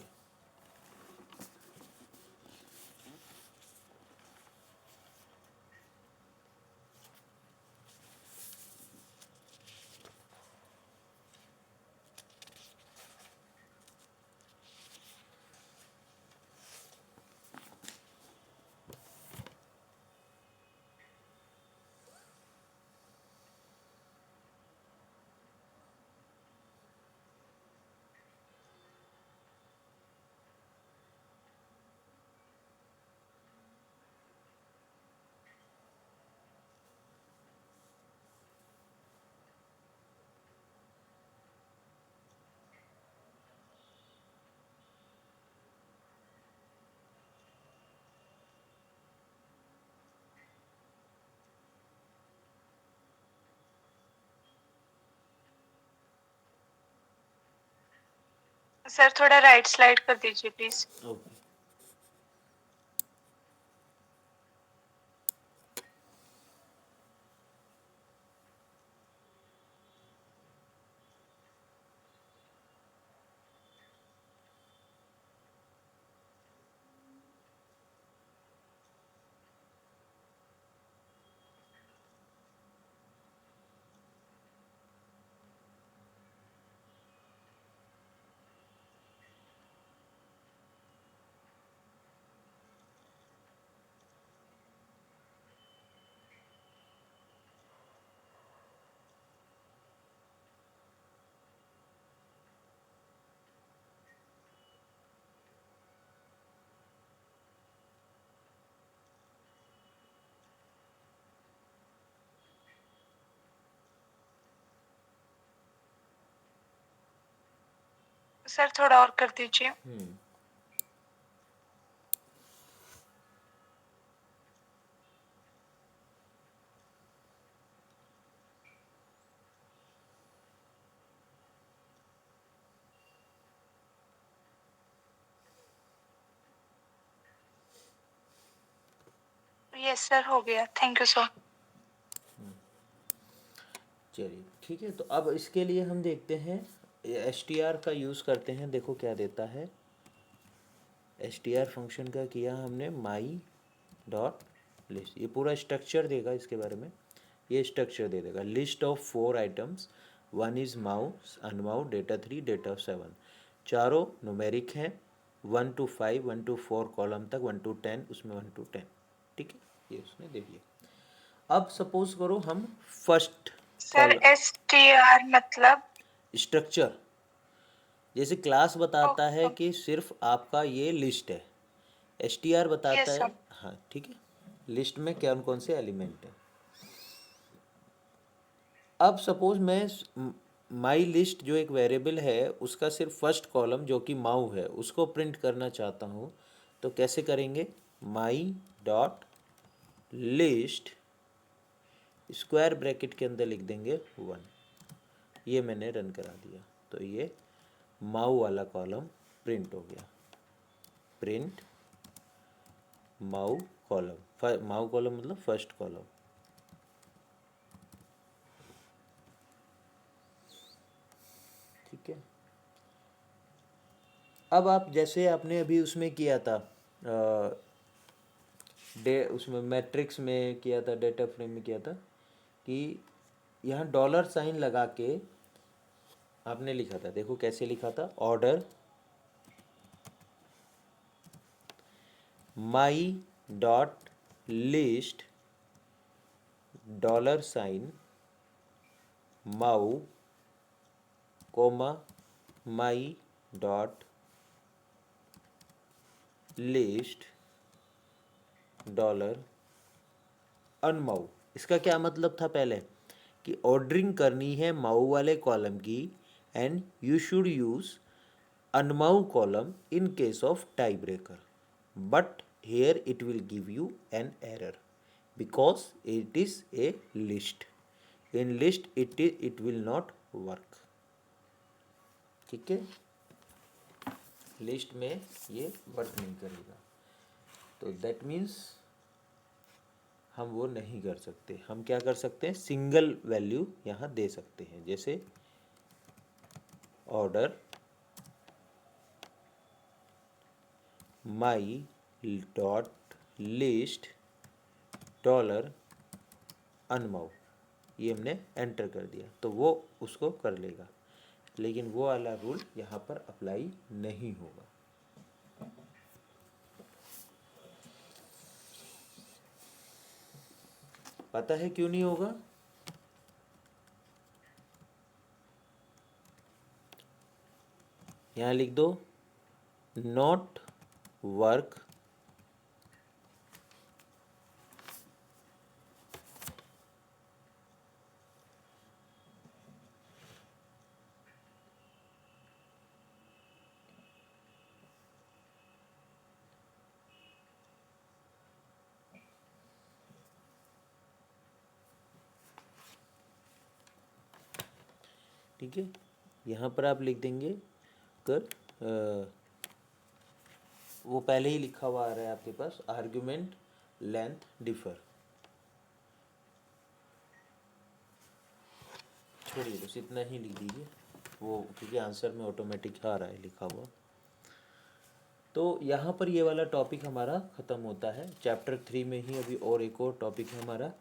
सर थोड़ा राइट स्लाइड कर दीजिए प्लीज। ओके। सर थोड़ा और कर दीजिए। यस सर हो गया, थैंक यू सर। चलिए ठीक है, तो अब इसके लिए हम देखते हैं str का यूज़ करते हैं। देखो क्या देता है। str फंक्शन का किया हमने माई डॉट लिस्ट, ये पूरा स्ट्रक्चर देगा इसके बारे में। ये स्ट्रक्चर दे देगा, लिस्ट ऑफ 4 आइटम्स, 1 इज़ माउ अनमाउ डेटा 3 डेटा 7। चारों न्यूमेरिक हैं, 1 to 5 1 to 4 कॉलम तक, 1 to 10 उसमें 1 to 10। ठीक है, ये उसने दे दिया। अब सपोज करो हम फर्स्ट सर STR मतलब? स्ट्रक्चर, जैसे क्लास बताता है कि सिर्फ आपका ये लिस्ट है, STR बताता Yes, है, sir. हाँ ठीक है, लिस्ट में कौन कौन से एलिमेंट हैं। अब सपोज मैं माई लिस्ट जो एक वेरिएबल है उसका सिर्फ फर्स्ट कॉलम जो कि माऊ है उसको प्रिंट करना चाहता हूँ, तो कैसे करेंगे, माई डॉट लिस्ट स्क्वायर ब्रैकेट के अंदर लिख देंगे 1। ये मैंने रन करा दिया तो ये माऊ वाला कॉलम प्रिंट हो गया। प्रिंट माऊ कॉलम, माऊ कॉलम मतलब फर्स्ट कॉलम। ठीक है, अब आप जैसे आपने अभी उसमें किया था उसमें मैट्रिक्स में किया था, डेटा फ्रेम में किया था कि यहाँ डॉलर साइन लगा के आपने लिखा था, देखो कैसे लिखा था, order my dot list dollar sign माऊ comma my dot list dollar अनमाऊ। इसका क्या मतलब था पहले, कि ऑर्डरिंग करनी है माऊ वाले कॉलम की एंड यू शुड यूज अनमाऊ column in case of tie breaker, but here it will give you an error because it is a list, in list it will not work। ठीक है, list में ये work नहीं करेगा, तो that means हम वो नहीं कर सकते। हम क्या कर सकते हैं, सिंगल वैल्यू यहाँ दे सकते हैं, जैसे order my dot list dollar अनमाउ, ये हमने एंटर कर दिया तो वो उसको कर लेगा, लेकिन वो वाला रूल यहाँ पर अप्लाई नहीं होगा। पता है क्यों नहीं होगा, यहाँ लिख दो नॉट वर्क ठीक है, यहाँ पर आप लिख देंगे कर वो पहले ही लिखा हुआ आ रहा है आपके पास, आर्ग्यूमेंट लेंथ डिफर, छोड़िए बस इतना ही लिख दीजिए वो, क्योंकि आंसर में ऑटोमेटिक आ रहा है लिखा हुआ। तो यहाँ पर ये वाला टॉपिक हमारा ख़त्म होता है। चैप्टर 3 में ही अभी और एक और टॉपिक है हमारा,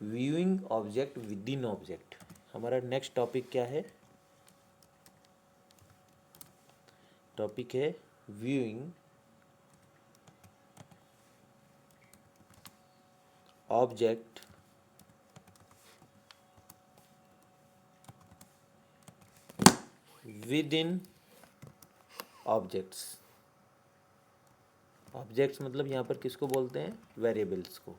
viewing object with in object. हमारा नेक्स्ट टॉपिक क्या है, टॉपिक है viewing object with in objects. Objects मतलब यहाँ पर किसको बोलते हैं, वेरिएबल्स को।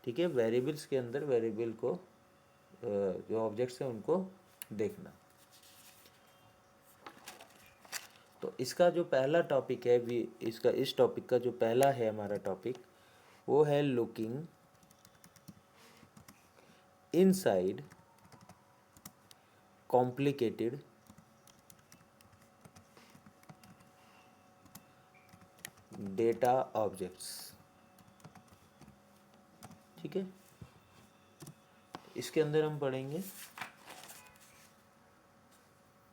ठीक है, वेरिएबल्स के अंदर वेरिएबल को जो ऑब्जेक्ट्स हैं उनको देखना। तो इसका जो पहला टॉपिक है भी, इसका इस टॉपिक का जो पहला है हमारा टॉपिक, वो है looking inside complicated data objects. ठीक है, इसके अंदर हम पढ़ेंगे,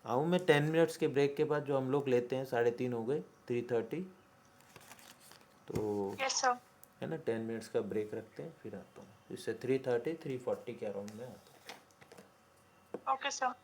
आऊँ मैं 10 मिनट्स के ब्रेक के बाद जो हम लोग लेते हैं, 3:30 हो गए, 3:30, तो Yes, sir. है ना, 10 मिनट्स का ब्रेक रखते हैं फिर आता हूँ, इससे 3:30 3:40 के अराउंड में आता हूँ। Okay, sir.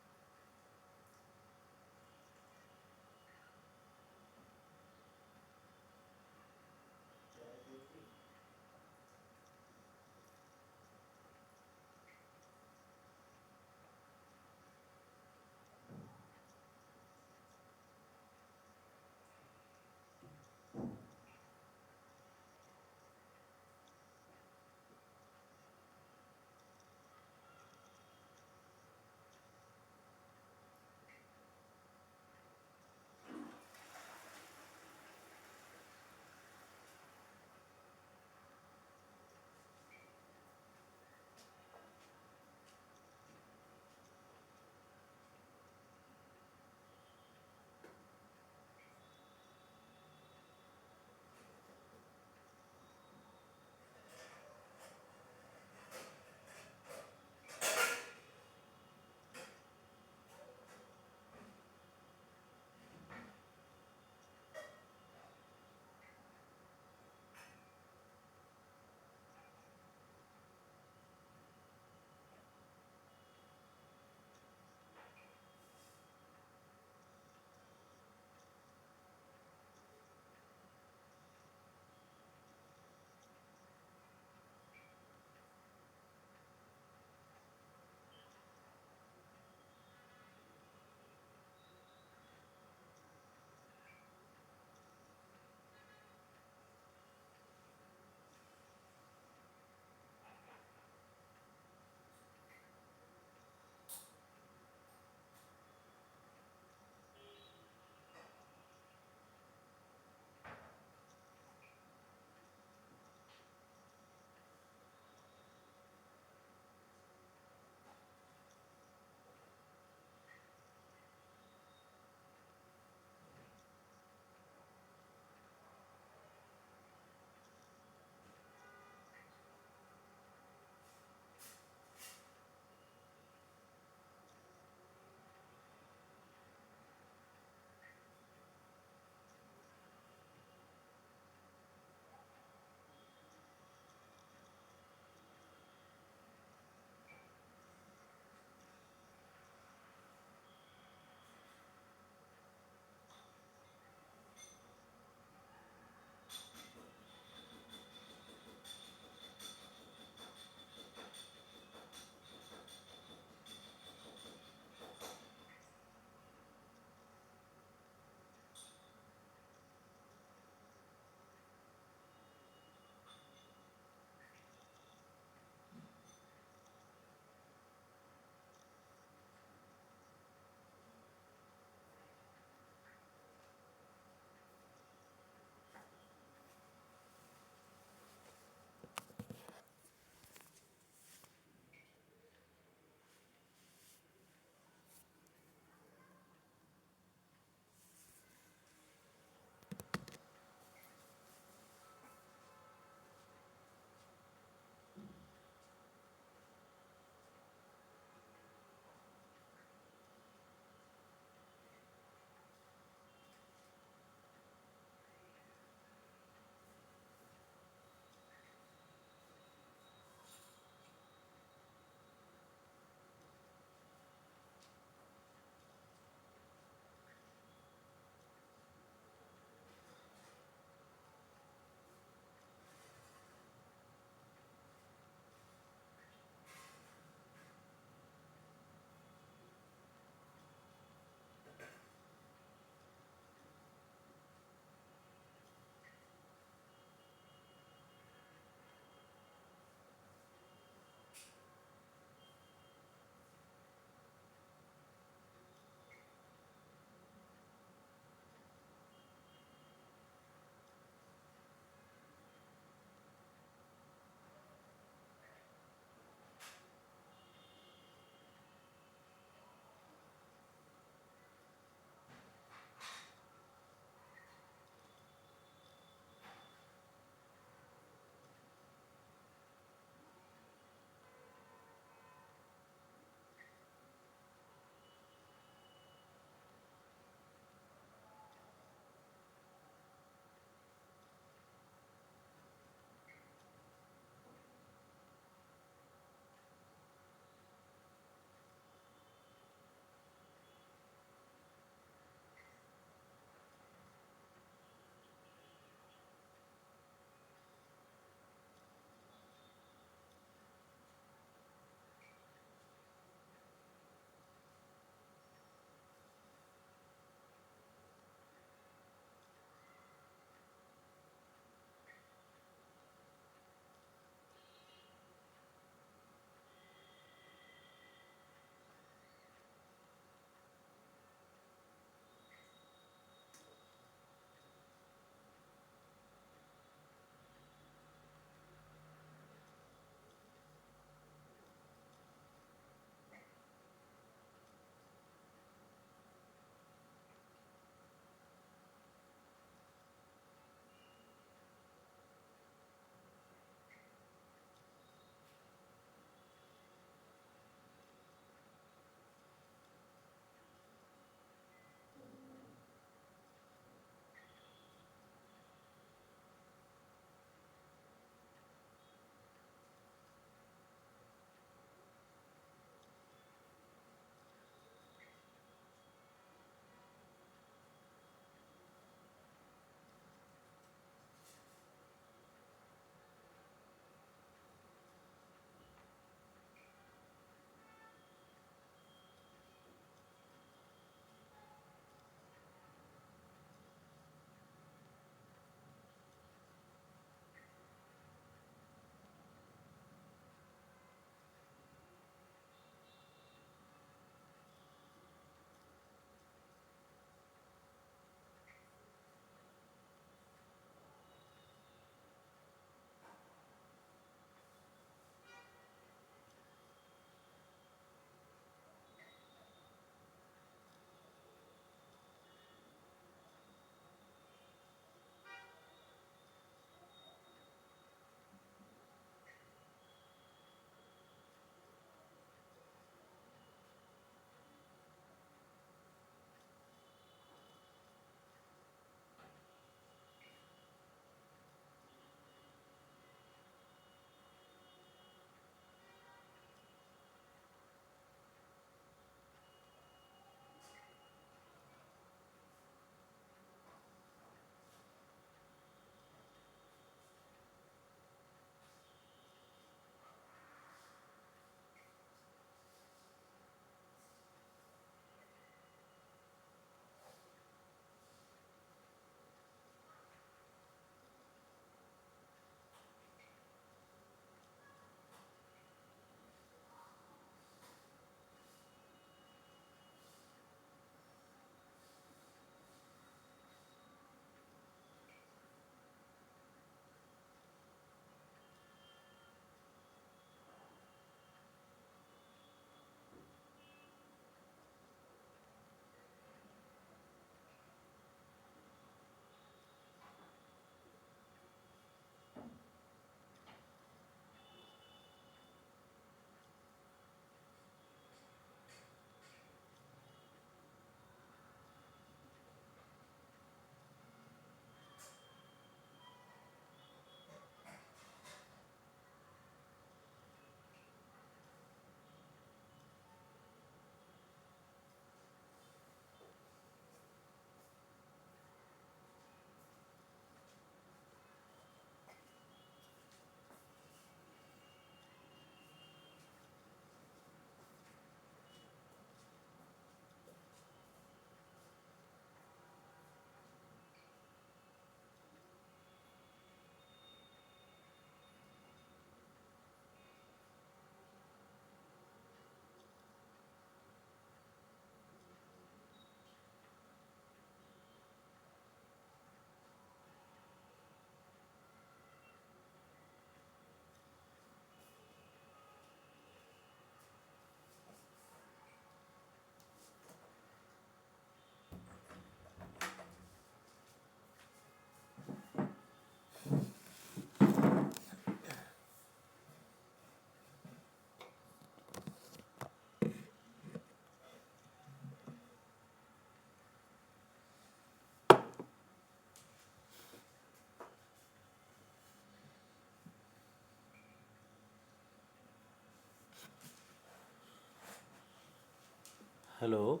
हेलो।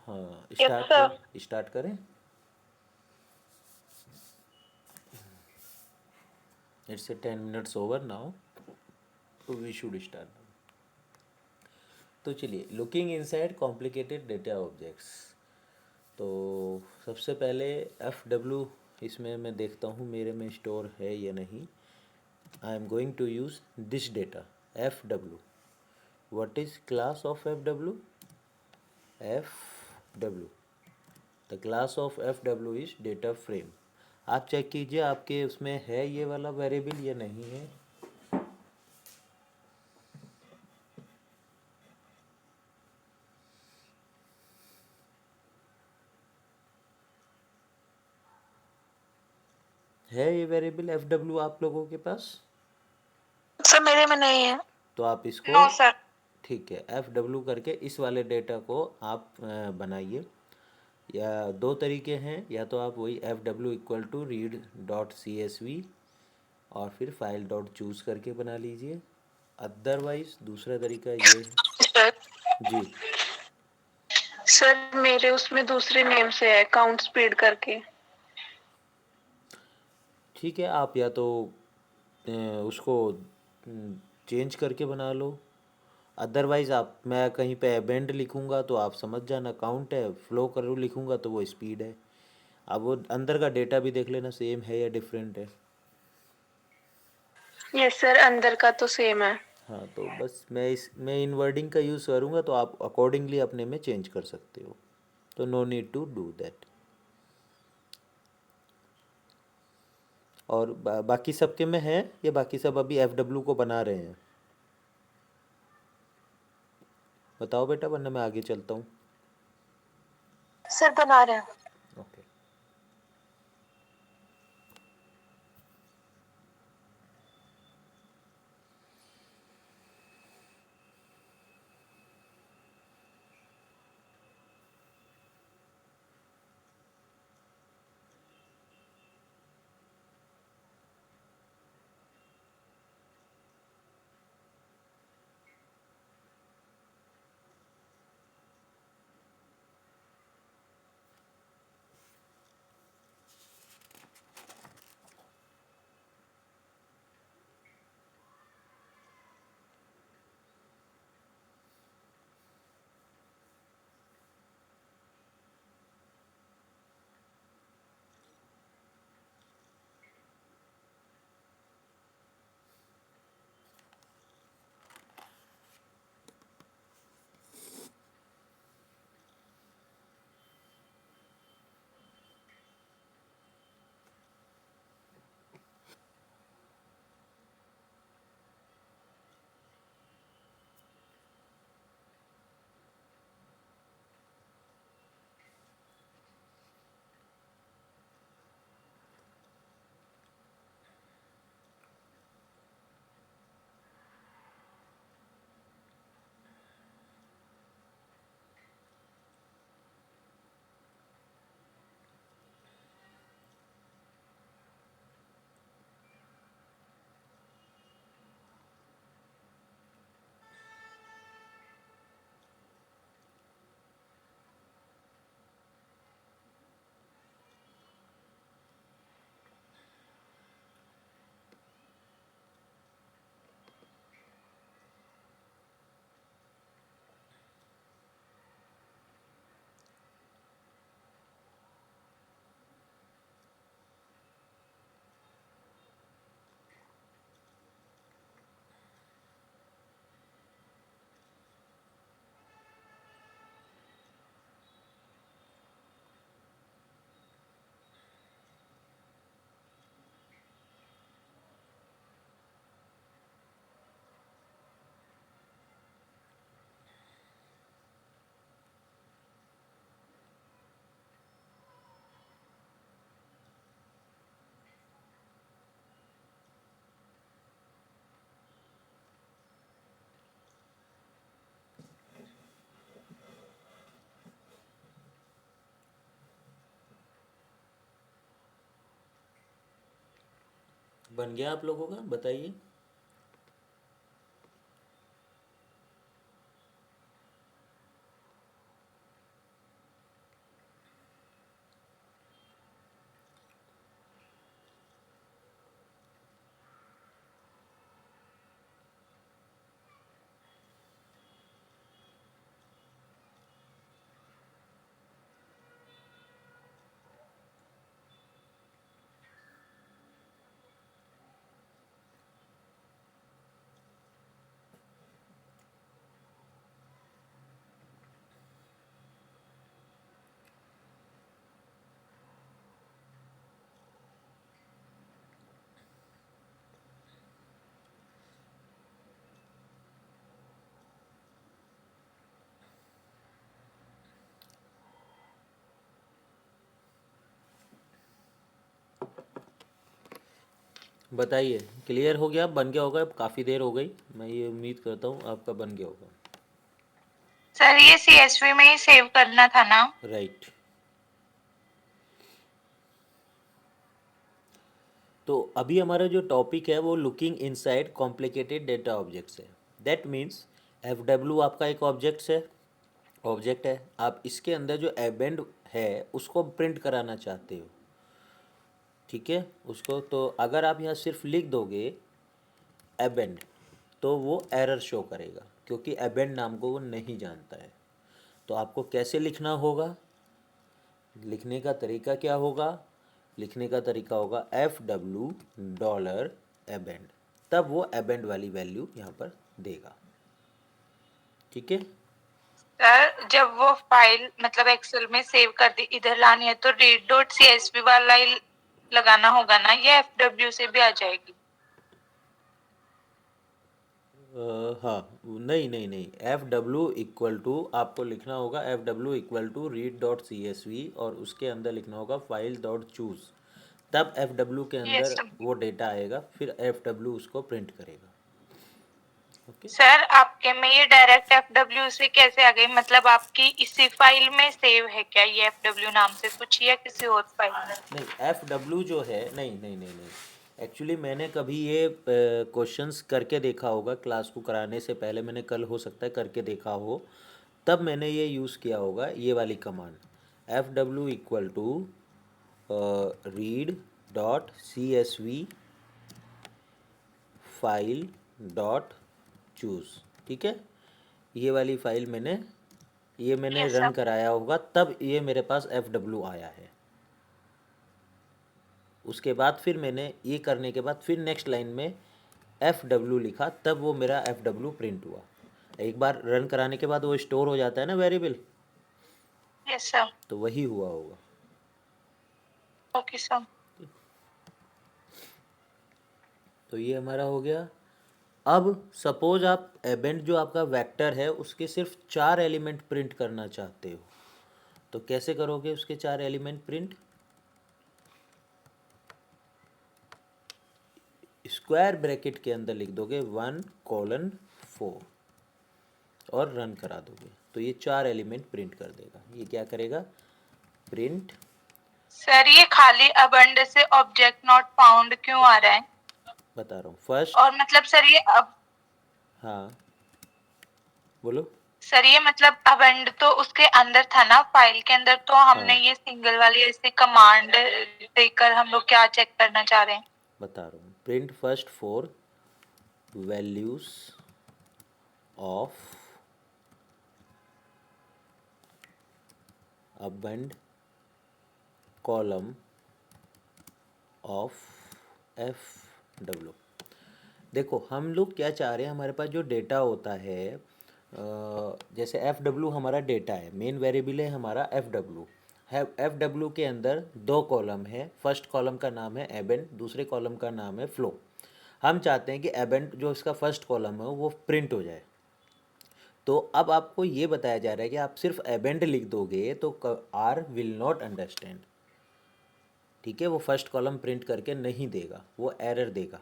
हाँ, यस सर। स्टार्ट करें। इट्स 10 minutes ओवर नाउ, तो वी शुड स्टार्ट। तो चलिए, looking inside complicated data objects. तो सबसे पहले एफ डब्ल्यू, इसमें मैं देखता हूँ मेरे में स्टोर है या नहीं। I am going to use this data F W. What is class of F W? F W, the class of F W is data frame. आप चेक कीजिए आपके उसमें है ये वाला वेरिएबल या नहीं है। है ये वेरिएबल एफ डब्ल्यू आप लोगों के पास? सर मेरे में नहीं है। तो आप इसको, नो सर। ठीक है, एफ डब्ल्यू करके इस वाले डेटा को आप बनाइए। या दो तरीके हैं, या तो आप वही F W equal to read dot C S V और फिर फाइल डॉट चूज़ करके बना लीजिए। अदरवाइज दूसरा तरीका ये है। सर जी, सर मेरे उसमें दूसरे नेम से है, काउंट स्पीड करके। ठीक है, आप या तो उसको चेंज करके बना लो। अदरवाइज़ आप, मैं कहीं पे एबेंड लिखूँगा तो आप समझ जाना काउंट है, फ्लो करो लिखूँगा तो वो स्पीड है। अब वो अंदर का डेटा भी देख लेना सेम है या डिफरेंट है। यस सर, अंदर का तो सेम है। हाँ, तो बस मैं इन वर्डिंग का यूज़ करूँगा, तो आप अकॉर्डिंगली अपने में चेंज कर सकते हो। तो no need to do that. और बाकी सबके में है, या बाकी सब अभी एफ डब्ल्यू को बना रहे हैं? बताओ बेटा, वरना मैं आगे चलता हूँ। सर बना रहे हैं। ओके। बन गया आप लोगों का? बताइए। बताइए, क्लियर हो गया? बन गया होगा? काफ़ी देर हो गई, मैं ये उम्मीद करता हूँ आपका बन गया होगा। सर ये CSV में ही सेव करना था ना? राइट। तो अभी हमारा जो टॉपिक है वो looking inside complicated data objects है। दैट मीन्स FW आपका एक ऑब्जेक्ट है, आप इसके अंदर जो एबेंड है उसको प्रिंट कराना चाहते हो, ठीक है उसको। तो अगर आप यहाँ सिर्फ लिख दोगे एबेंड तो वो एरर शो करेगा, क्योंकि एबेंड नाम को वो नहीं जानता है। तो आपको कैसे लिखना होगा? लिखने का तरीका क्या होगा? लिखने का तरीका होगा FW डॉलर एबेंड, तब वो एबेंड वाली वैल्यू यहाँ पर देगा, ठीक है। सर जब वो फाइल मतलब एक्सेल में सेव कर दी, इधर लानी है तो read.csv वाला ही लगाना होगा ना, या FW से भी आ जाएगी? हाँ, नहीं नहीं नहीं, FW इक्वल टू आपको लिखना होगा FW इक्वल टू read.csv और उसके अंदर लिखना होगा फाइल डॉट चूज़, तब FW के यस अंदर वो डेटा आएगा, फिर FW उसको प्रिंट करेगा, ओके। सर, आपके में ये डायरेक्ट FW से कैसे आ गई? मतलब आपकी इसी फाइल में सेव है क्या ये FW नाम से कुछ, या किसी और फाइल में? नहीं, FW जो है, नहीं नहीं नहीं नहीं, एक्चुअली मैंने कभी ये क्वेश्चंस करके देखा होगा, क्लास को कराने से पहले मैंने कल हो सकता है करके देखा हो, तब मैंने ये यूज़ किया होगा ये वाली command FW equal to read.csv file dot choose, ठीक है। ये वाली फाइल मैंने यस रन सर। कराया होगा, तब ये मेरे पास FW आया है। उसके बाद फिर मैंने ये करने के बाद फिर नेक्स्ट लाइन में FW लिखा, तब वो मेरा FW प्रिंट हुआ। एक बार रन कराने के बाद वो स्टोर हो जाता है ना वेरिएबल, यस सर। तो वही हुआ होगा। Okay sir. तो ये हमारा हो गया। अब सपोज आप एबेंड जो आपका वेक्टर है उसके सिर्फ 4 एलिमेंट प्रिंट करना चाहते हो, तो कैसे करोगे उसके 4 एलिमेंट प्रिंट? स्क्वायर ब्रैकेट के अंदर लिख दोगे 1:4 और रन करा दोगे, तो ये 4 एलिमेंट प्रिंट कर देगा। ये क्या करेगा? प्रिंट। सर ये खाली अबंड से ऑब्जेक्ट नॉट फाउंड क्यों आ रहा है? बता रहा हूँ फर्स्ट। और मतलब सर ये अब हाँ बोलो। सर ये मतलब अबंड तो उसके अंदर था ना, फाइल के अंदर, तो हमने हाँ ये सिंगल वाली ऐसे कमांड देकर हम लोग क्या चेक करना चाह रहे हैं? बता रहा हूँ, प्रिंट फर्स्ट 4 वैल्यूज ऑफ अबंड कॉलम ऑफ FW। देखो हम लोग क्या चाह रहे हैं, हमारे पास जो डेटा होता है जैसे FW हमारा डेटा है, मेन वेरिएबल है हमारा FW है। FW के अंदर 2 कॉलम है, फर्स्ट कॉलम का नाम है एबेंड, दूसरे कॉलम का नाम है फ्लो। हम चाहते हैं कि एबेंड जो इसका फर्स्ट कॉलम है वो प्रिंट हो जाए। तो अब आपको ये बताया जा रहा है कि आप सिर्फ एबेंड लिख दोगे तो R विल नॉट अंडरस्टैंड, ठीक है। वो फर्स्ट कॉलम प्रिंट करके नहीं देगा, वो एरर देगा,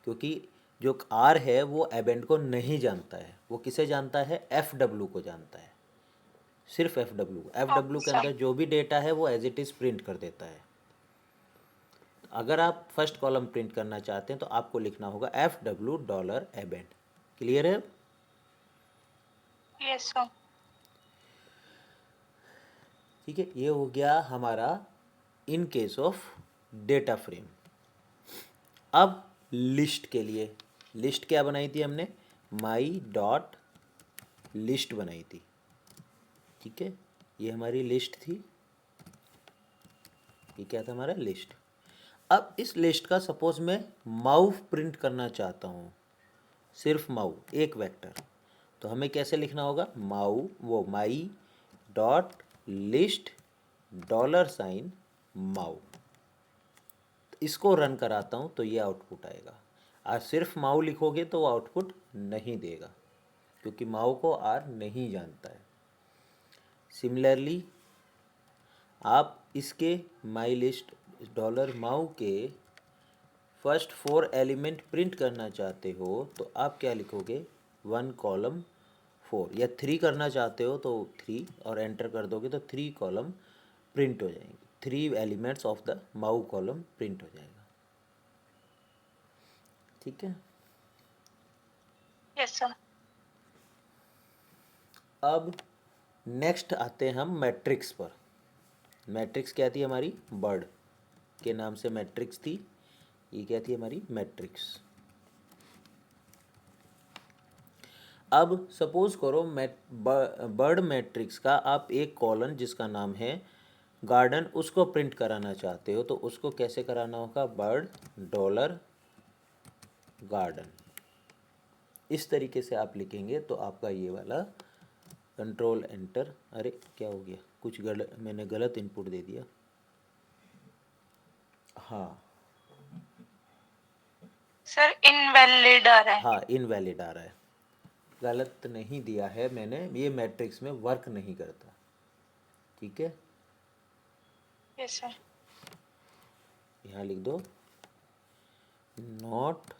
क्योंकि जो R है वो एबेंड को नहीं जानता है। वो किसे जानता है? FW को जानता है, सिर्फ FW के अंदर जो भी डेटा है वो एज इट इज़ प्रिंट कर देता है। अगर आप फर्स्ट कॉलम प्रिंट करना चाहते हैं तो आपको लिखना होगा FW डॉलर एबेंड। क्लियर है? Yes sir. ठीक है, ये हो गया हमारा इन केस ऑफ डेटा फ्रेम। अब लिस्ट के लिए, लिस्ट क्या बनाई थी हमने? माई डॉट लिस्ट बनाई थी, ठीक है। ये हमारी लिस्ट थी, ये क्या था? हमारा लिस्ट। अब इस लिस्ट का सपोज मैं माउ प्रिंट करना चाहता हूँ, सिर्फ माउ एक वेक्टर, तो हमें कैसे लिखना होगा? My dot list $, mow. इसको रन कराता हूँ तो ये आउटपुट आएगा। आज सिर्फ माउ लिखोगे तो वो आउटपुट नहीं देगा, क्योंकि माउ को R नहीं जानता है। सिमिलरली आप इसके माई लिस्ट $माउ के फर्स्ट 4 एलिमेंट प्रिंट करना चाहते हो तो आप क्या लिखोगे 1 कॉलम 4, या 3 करना चाहते हो तो 3 और एंटर कर दोगे तो 3 कॉलम प्रिंट हो जाएंगे, 3 elements of the mow column print हो जाएगा। ठीक है। Yes sir. अब नेक्स्ट आते हैं हम मैट्रिक्स पर। मैट्रिक्स क्या थी हमारी, बर्ड के नाम से मैट्रिक्स थी, ये क्या थी हमारी मैट्रिक्स। अब सपोज करो बर्ड मैट्रिक्स का आप एक कॉलम जिसका नाम है गार्डन उसको प्रिंट कराना चाहते हो तो उसको कैसे कराना होगा, बर्ड डॉलर गार्डन, इस तरीके से आप लिखेंगे तो आपका ये वाला कंट्रोल एंटर, अरे क्या हो गया, कुछ गलत, मैंने गलत इनपुट दे दिया। हाँ सर इनवैलिड आ रहा है। हाँ इनवैलिड आ रहा है, गलत नहीं दिया है मैंने, ये मैट्रिक्स में वर्क नहीं करता। ठीक है, यस सर। यहाँ लिख दो not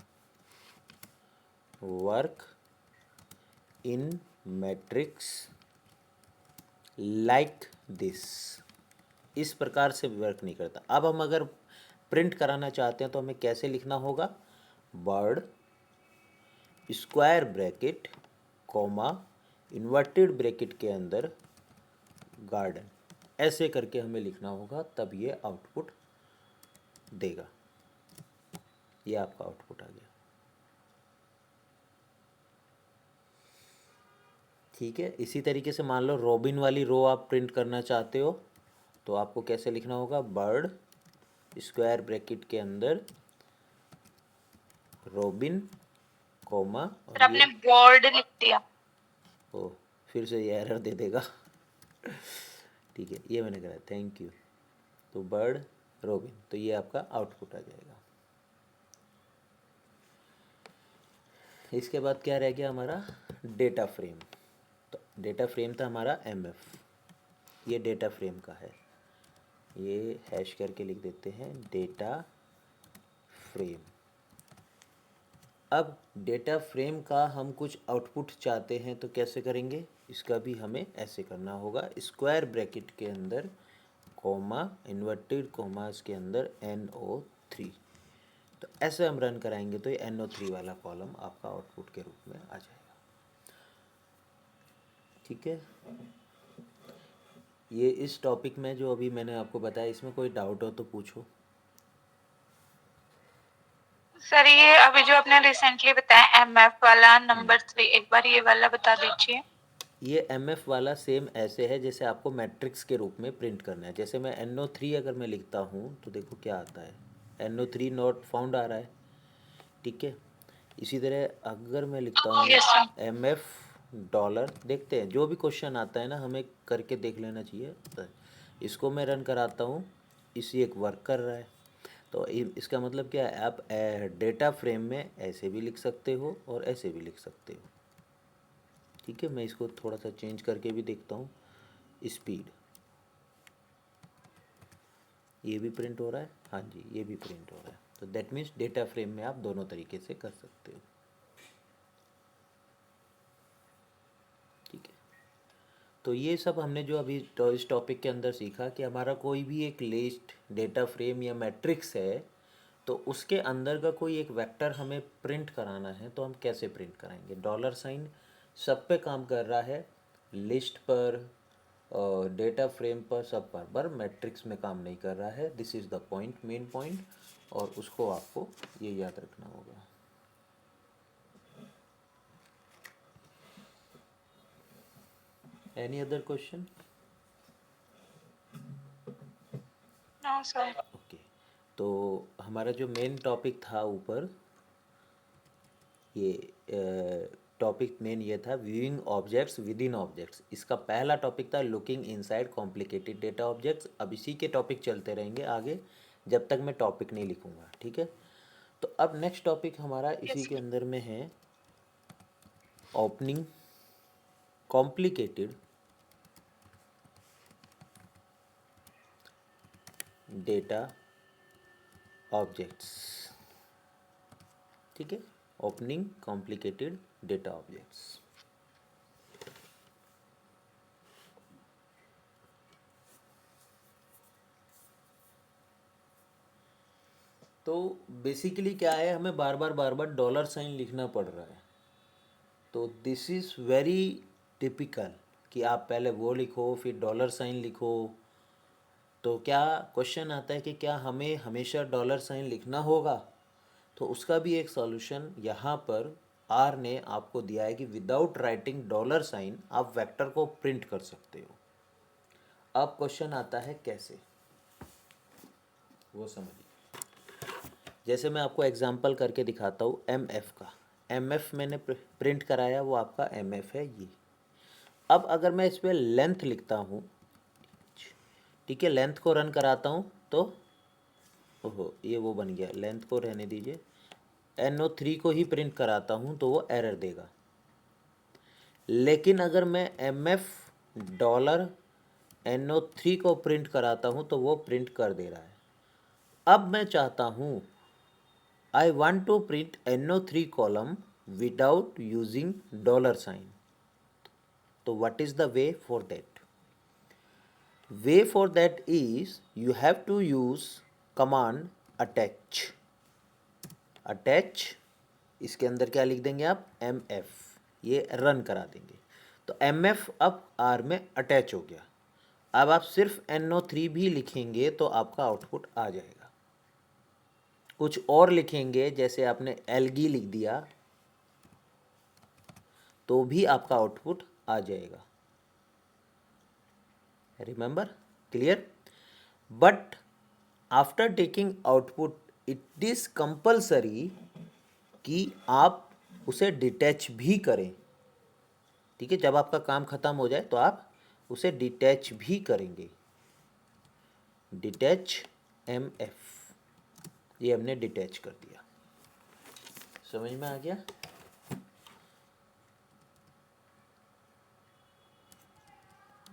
work in matrix like this, इस प्रकार से वर्क नहीं करता। अब हम अगर प्रिंट कराना चाहते हैं तो हमें कैसे लिखना होगा, bird square bracket comma inverted bracket के अंदर गार्डन, ऐसे करके हमें लिखना होगा, तब ये आउटपुट देगा। ये आपका आउटपुट आ गया। ठीक है, इसी तरीके से मान लो रॉबिन वाली रो आप प्रिंट करना चाहते हो तो आपको कैसे लिखना होगा, बर्ड स्क्वायर ब्रैकेट के अंदर रॉबिन कॉमा सर और आपने ये, बोर्ड लिख दिया। ओ फिर से ये एरर दे देगा। ठीक है, ये मैंने करा, थैंक यू। तो बर्ड रॉबिन, तो ये आपका आउटपुट आ जाएगा। इसके बाद क्या रह गया हमारा, डेटा फ्रेम। तो डेटा फ्रेम था हमारा एमएफ, ये डेटा फ्रेम का है, ये हैश करके लिख देते हैं डेटा फ्रेम। अब डेटा फ्रेम का हम कुछ आउटपुट चाहते हैं तो कैसे करेंगे, इसका भी हमें ऐसे करना होगा, स्क्वायर ब्रैकेट के अंदर कॉमा इन्वर्टेड कॉमास के अंदर NO3, तो ऐसे हम रन कराएंगे तो ये NO3 वाला कॉलम आपका आउटपुट के रूप में आ जाएगा। ठीक है, ये इस टॉपिक में जो अभी मैंने आपको बताया, इसमें कोई डाउट हो तो पूछो। सर ये अभी जो आपने रिसेंटली बताया MF वाला नंबर 3, एक बार ये वाला बता दीजिए। ये MF वाला सेम ऐसे है जैसे आपको मैट्रिक्स के रूप में प्रिंट करना है। जैसे मैं NO3 अगर मैं लिखता हूँ तो देखो क्या आता है, NO3 नॉट फाउंड आ रहा है। ठीक है, इसी तरह अगर मैं लिखता हूँ यस सर। MF डॉलर, देखते हैं जो भी क्वेश्चन आता है ना हमें करके देख लेना चाहिए। तो इसको मैं रन कराता हूँ, इसी एक वर्क कर रहा है, तो इसका मतलब क्या है, आप डेटा फ्रेम में ऐसे भी लिख सकते हो और ऐसे भी लिख सकते हो। ठीक है, मैं इसको थोड़ा सा चेंज करके भी देखता हूँ, स्पीड, ये भी प्रिंट हो रहा है, हाँ जी ये भी प्रिंट हो रहा है। तो दैट मीन्स डेटा फ्रेम में आप दोनों तरीके से कर सकते हो। ठीक है, तो ये सब हमने जो अभी इस टॉपिक के अंदर सीखा कि हमारा कोई भी एक लिस्ट डेटा फ्रेम या मैट्रिक्स है तो उसके अंदर का कोई एक वेक्टर हमें प्रिंट कराना है तो हम कैसे प्रिंट कराएंगे। डॉलर साइन सब पे काम कर रहा है, लिस्ट पर, डेटा फ्रेम पर, सब पर मैट्रिक्स में काम नहीं कर रहा है। This is the point, main point, और उसको आपको ये याद रखना होगा। Any other question? No sir. Okay, तो हमारा जो मेन टॉपिक था ऊपर, ये टॉपिक मेन ये था viewing objects with in objects. इसका पहला टॉपिक था looking inside complicated data objects. अब इसी के टॉपिक चलते रहेंगे आगे जब तक मैं टॉपिक नहीं लिखूंगा। ठीक है, तो अब नेक्स्ट टॉपिक हमारा इसी यस। के अंदर में है ओपनिंग कॉम्प्लिकेटेड डेटा ऑब्जेक्ट्स। ठीक है, ओपनिंग कॉम्प्लिकेटेड डेटा ऑब्जेक्ट्स। तो बेसिकली क्या है, हमें बार बार डॉलर साइन लिखना पड़ रहा है। तो दिस इज़ वेरी टिपिकल कि आप पहले वो लिखो फिर डॉलर साइन लिखो। तो क्या क्वेश्चन आता है कि क्या हमें हमेशा डॉलर साइन लिखना होगा? तो उसका भी एक सॉल्यूशन यहाँ पर आर ने आपको दिया है कि विदाउट राइटिंग डॉलर साइन आप वेक्टर को प्रिंट कर सकते हो। अब क्वेश्चन आता है कैसे, वो समझिए। जैसे मैं आपको एग्जांपल करके दिखाता हूँ एम एफ का। एम एफ मैंने प्रिंट कराया, वो आपका एम एफ है ये। अब अगर मैं इस पर लेंथ लिखता हूँ, ठीक है, लेंथ को रन कराता हूँ तो ओहो ये वो बन गया, लेंथ को रहने दीजिए। NO3 को ही प्रिंट कराता हूँ तो वो एरर देगा। लेकिन अगर मैं एम एफ डॉलर NO3 को प्रिंट कराता हूँ तो वो प्रिंट कर दे रहा है। अब मैं चाहता हूँ I want to print NO3 column without using dollar sign. So what is the way for that? Way for that is you have to use command attach. Attach इसके अंदर क्या लिख देंगे आप, mf, ये रन करा देंगे तो mf अब r में अटैच हो गया। अब आप सिर्फ NO3 भी लिखेंगे तो आपका आउटपुट आ जाएगा। कुछ और लिखेंगे जैसे आपने एल्गी लिख दिया तो भी आपका आउटपुट आ जाएगा। Remember, clear? But after taking output it is compulsory कि आप उसे डिटैच भी करें। ठीक है, जब आपका काम खत्म हो जाए तो आप उसे डिटैच भी करेंगे। डिटैच एम एफ, ये हमने डिटैच कर दिया। समझ में आ गया?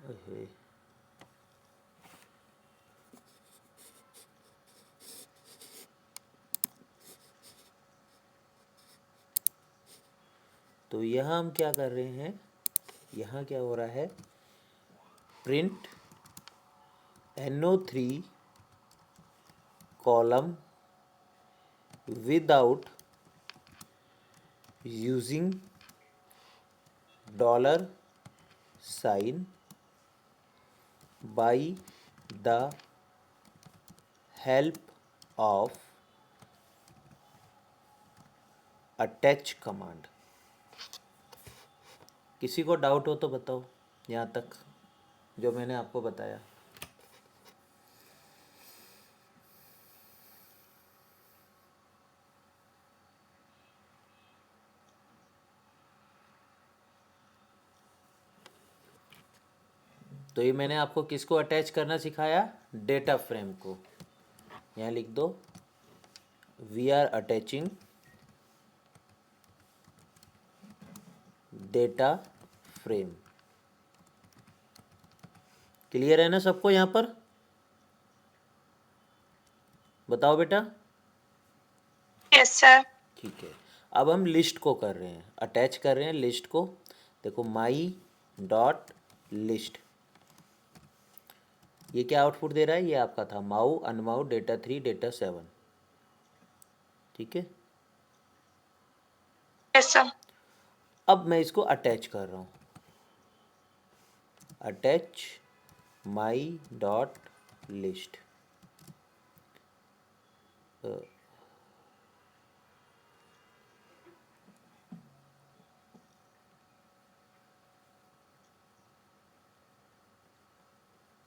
ओहे, तो यहाँ हम क्या कर रहे हैं, यहाँ क्या हो रहा है, print NO3 column without using dollar sign by the help of attach command। किसी को डाउट हो तो बताओ यहाँ तक जो मैंने आपको बताया। तो ये मैंने आपको किसको अटैच करना सिखाया, डेटा फ्रेम को। यहाँ लिख दो we are attaching data frame. Clear है ना सबको यहाँ पर? बताओ बेटा। Yes sir. ठीक है, अब हम लिस्ट को कर रहे हैं, अटैच कर रहे हैं लिस्ट को। देखो माई डॉट लिस्ट, ये क्या आउटपुट दे रहा है, ये आपका था माऊ अनमाऊ डेटा 3 डेटा 7। ठीक है, यस सर। अब मैं इसको अटैच कर रहा हूँ, अटैच माई डॉट लिस्ट।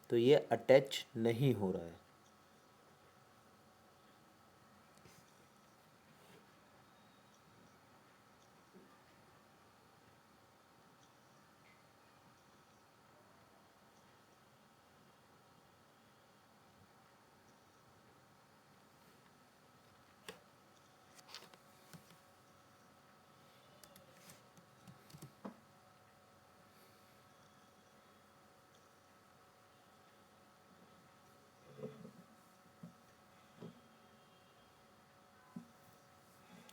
तो ये अटैच नहीं हो रहा है।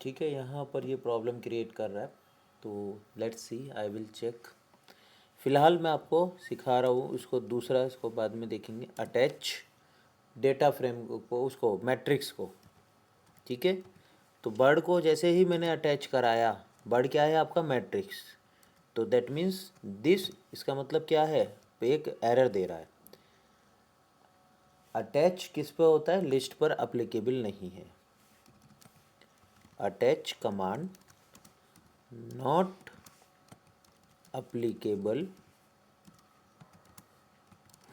ठीक है, यहाँ पर ये प्रॉब्लम क्रिएट कर रहा है, तो let's see, I will check. फ़िलहाल मैं आपको सिखा रहा हूँ उसको, दूसरा इसको बाद में देखेंगे, अटैच डेटा फ्रेम को, उसको मैट्रिक्स को। ठीक है, तो वर्ड को जैसे ही मैंने अटैच कराया, वर्ड क्या है आपका मैट्रिक्स, तो दैट मीन्स दिस, इसका मतलब क्या है, एक एरर दे रहा है। अटैच किस पे होता है, लिस्ट पर अप्लीकेबल नहीं है। Attach command not applicable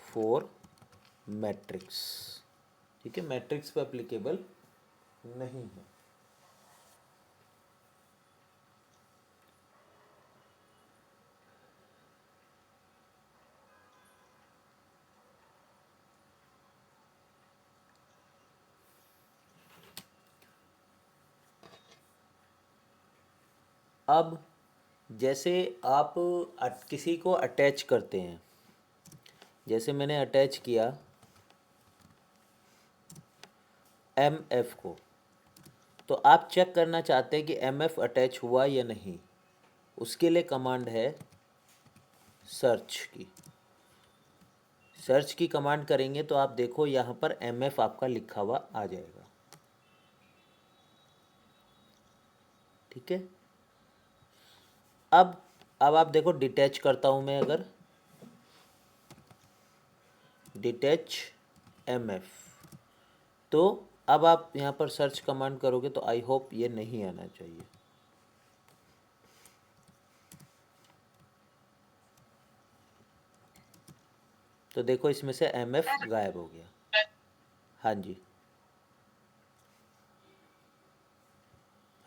for matrix. ठीक है, मैट्रिक्स पे अप्लीकेबल नहीं है। अब जैसे आप किसी को अटैच करते हैं, जैसे मैंने अटैच किया MF को, तो आप चेक करना चाहते हैं कि MF अटैच हुआ या नहीं, उसके लिए कमांड है सर्च की। सर्च की कमांड करेंगे तो आप देखो यहाँ पर MF आपका लिखा हुआ आ जाएगा। ठीक है, अब आप देखो, डिटैच करता हूँ मैं, अगर डिटैच MF, तो अब आप यहाँ पर सर्च कमांड करोगे तो आई होप ये नहीं आना चाहिए। तो देखो इसमें से MF गायब हो गया। हाँ जी,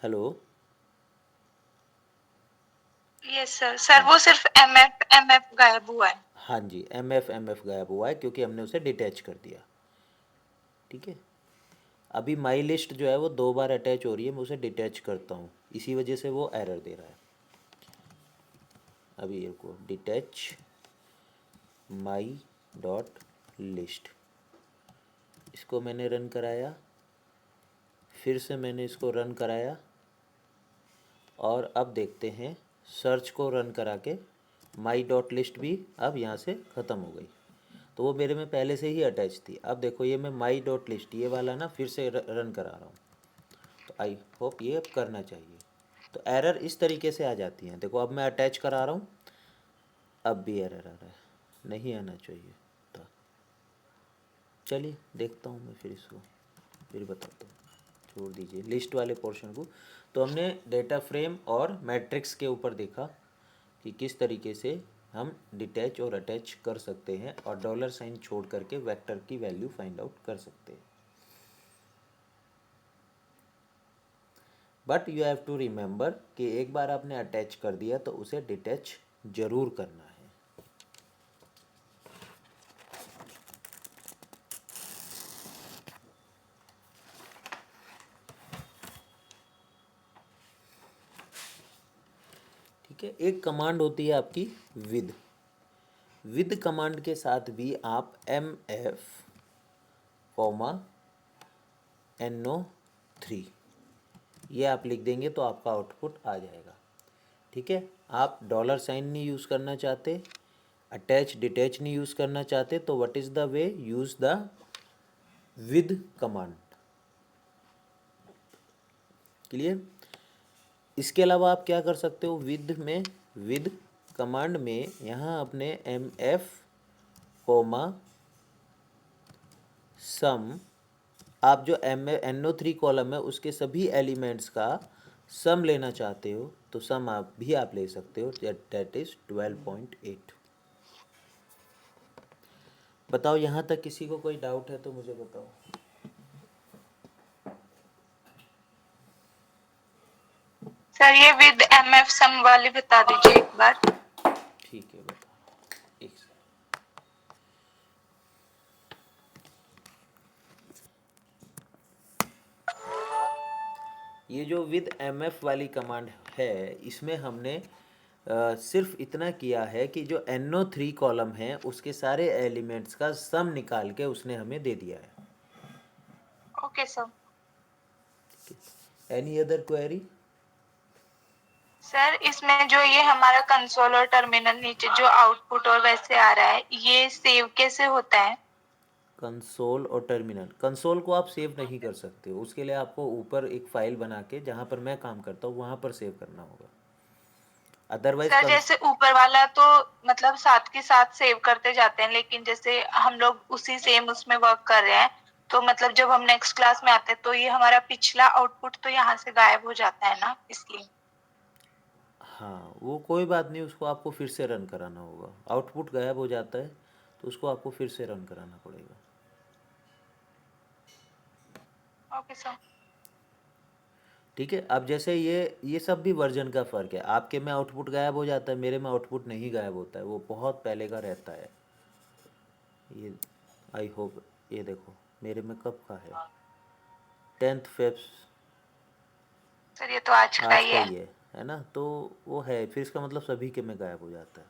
हेलो। यस सर, सर वो सिर्फ एमएफ गायब हुआ है। हाँ जी, MF गायब हुआ है क्योंकि हमने उसे डिटैच कर दिया। ठीक है, अभी माई लिस्ट जो है वो 2 बार अटैच हो रही है, मैं उसे डिटैच करता हूँ, इसी वजह से वो एरर दे रहा है। अभी ये को डिटैच माई डॉट लिस्ट, इसको मैंने रन कराया, फिर से मैंने इसको रन कराया, और अब देखते हैं, सर्च को रन करा के माई डॉट लिस्ट भी अब यहाँ से ख़त्म हो गई, तो वो मेरे में पहले से ही अटैच थी। अब देखो ये मैं माई डॉट लिस्ट ये वाला ना फिर से रन करा रहा हूँ, तो आई होप ये अब करना चाहिए। तो एरर इस तरीके से आ जाती हैं। देखो अब मैं अटैच करा रहा हूँ, अब भी एरर आ रहा है, नहीं आना चाहिए था। चलिए देखता हूँ मैं फिर इसको, फिर बताता हूँ, छोड़ दीजिए लिस्ट वाले पोर्शन को। तो हमने डेटा फ्रेम और मैट्रिक्स के ऊपर देखा कि किस तरीके से हम डिटैच और अटैच कर सकते हैं, और डॉलर साइन छोड़ करके वेक्टर की वैल्यू फाइंड आउट कर सकते हैं। But you have to remember कि एक बार आपने अटैच कर दिया तो उसे डिटैच जरूर करना है। ठीक है, एक कमांड होती है आपकी विद कमांड के साथ भी आप MF NO3 ये आप लिख देंगे तो आपका आउटपुट आ जाएगा। ठीक है, आप डॉलर साइन नहीं यूज़ करना चाहते, अटैच डिटैच नहीं यूज़ करना चाहते, तो what is the way, use the with command. Clear. इसके अलावा आप क्या कर सकते हो, विद कमांड में यहाँ अपने MF सम, आप जो NO3 कॉलम है उसके सभी एलिमेंट्स का सम लेना चाहते हो तो सम आप ले सकते हो, दैट इज 12.8। बताओ यहाँ तक किसी को कोई डाउट है तो मुझे बताओ। सर ये विद एमएफ सम वाली बता दीजिए एक बार। ठीक है, बताओ एक सेकंड। ये जो विद MF वाली कमांड है, इसमें हमने सिर्फ इतना किया है कि जो NO3 कॉलम है उसके सारे एलिमेंट्स का सम निकाल के उसने हमें दे दिया है। Okay sir. Any other query? Sir इसमें जो ये हमारा कंसोल और टर्मिनल नीचे जो आउटपुट और वैसे आ रहा है, ये सेव कैसे होता है? कंसोल और टर्मिनल, कंसोल को आप सेव नहीं कर सकते हो, उसके लिए आपको ऊपर एक फाइल बना के जहाँ पर मैं काम करता हूँ वहाँ पर सेव करना होगा। अदरवाइज सर जैसे ऊपर वाला तो मतलब साथ के साथ सेव करते जाते हैं, लेकिन जैसे हम लोग उसी सेम उसमें वर्क कर रहे हैं, तो मतलब जब हम नेक्स्ट क्लास में आते हैं तो ये हमारा पिछला आउटपुट तो यहाँ से गायब हो जाता है ना, इसलिए। हाँ, वो कोई बात नहीं, उसको आपको फिर से रन कराना होगा। आउटपुट गायब हो जाता है तो उसको आपको फिर से रन कराना पड़ेगा। Okay sir. ठीक है। अब जैसे ये सब भी वर्जन का फ़र्क है। आपके में आउटपुट गायब हो जाता है, मेरे में आउटपुट नहीं गायब होता है, वो बहुत पहले का रहता है। ये आई होप, ये देखो मेरे में कब का है, 10th Feb, सर ये तो आज का आज ही का है। ही है ना। तो वो है, फिर इसका मतलब सभी के में गायब हो जाता है।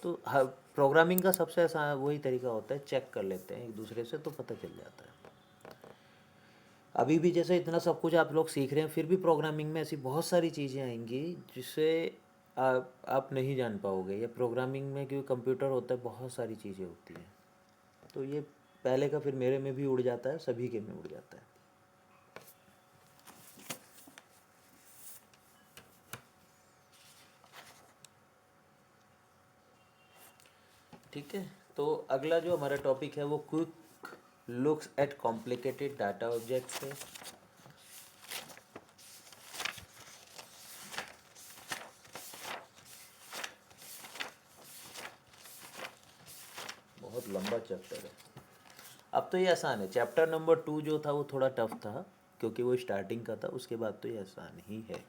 तो हर प्रोग्रामिंग का सबसे आसान वही तरीका होता है, चेक कर लेते हैं एक दूसरे से तो पता चल जाता है। अभी भी जैसे इतना सब कुछ आप लोग सीख रहे हैं, फिर भी प्रोग्रामिंग में ऐसी बहुत सारी चीज़ें आएंगी जिससे आप नहीं जान पाओगे। ये प्रोग्रामिंग में क्योंकि कंप्यूटर होता है, बहुत सारी चीज़ें होती हैं। तो ये पहले का फिर मेरे में भी उड़ जाता है, सभी के में उड़ जाता है। ठीक है। तो अगला जो हमारा टॉपिक है वो quick looks at complicated data objects है। बहुत लंबा चैप्टर है। अब तो ये आसान है। चैप्टर नंबर 2 जो था वो थोड़ा टफ था क्योंकि वो स्टार्टिंग का था, उसके बाद तो ये आसान ही है।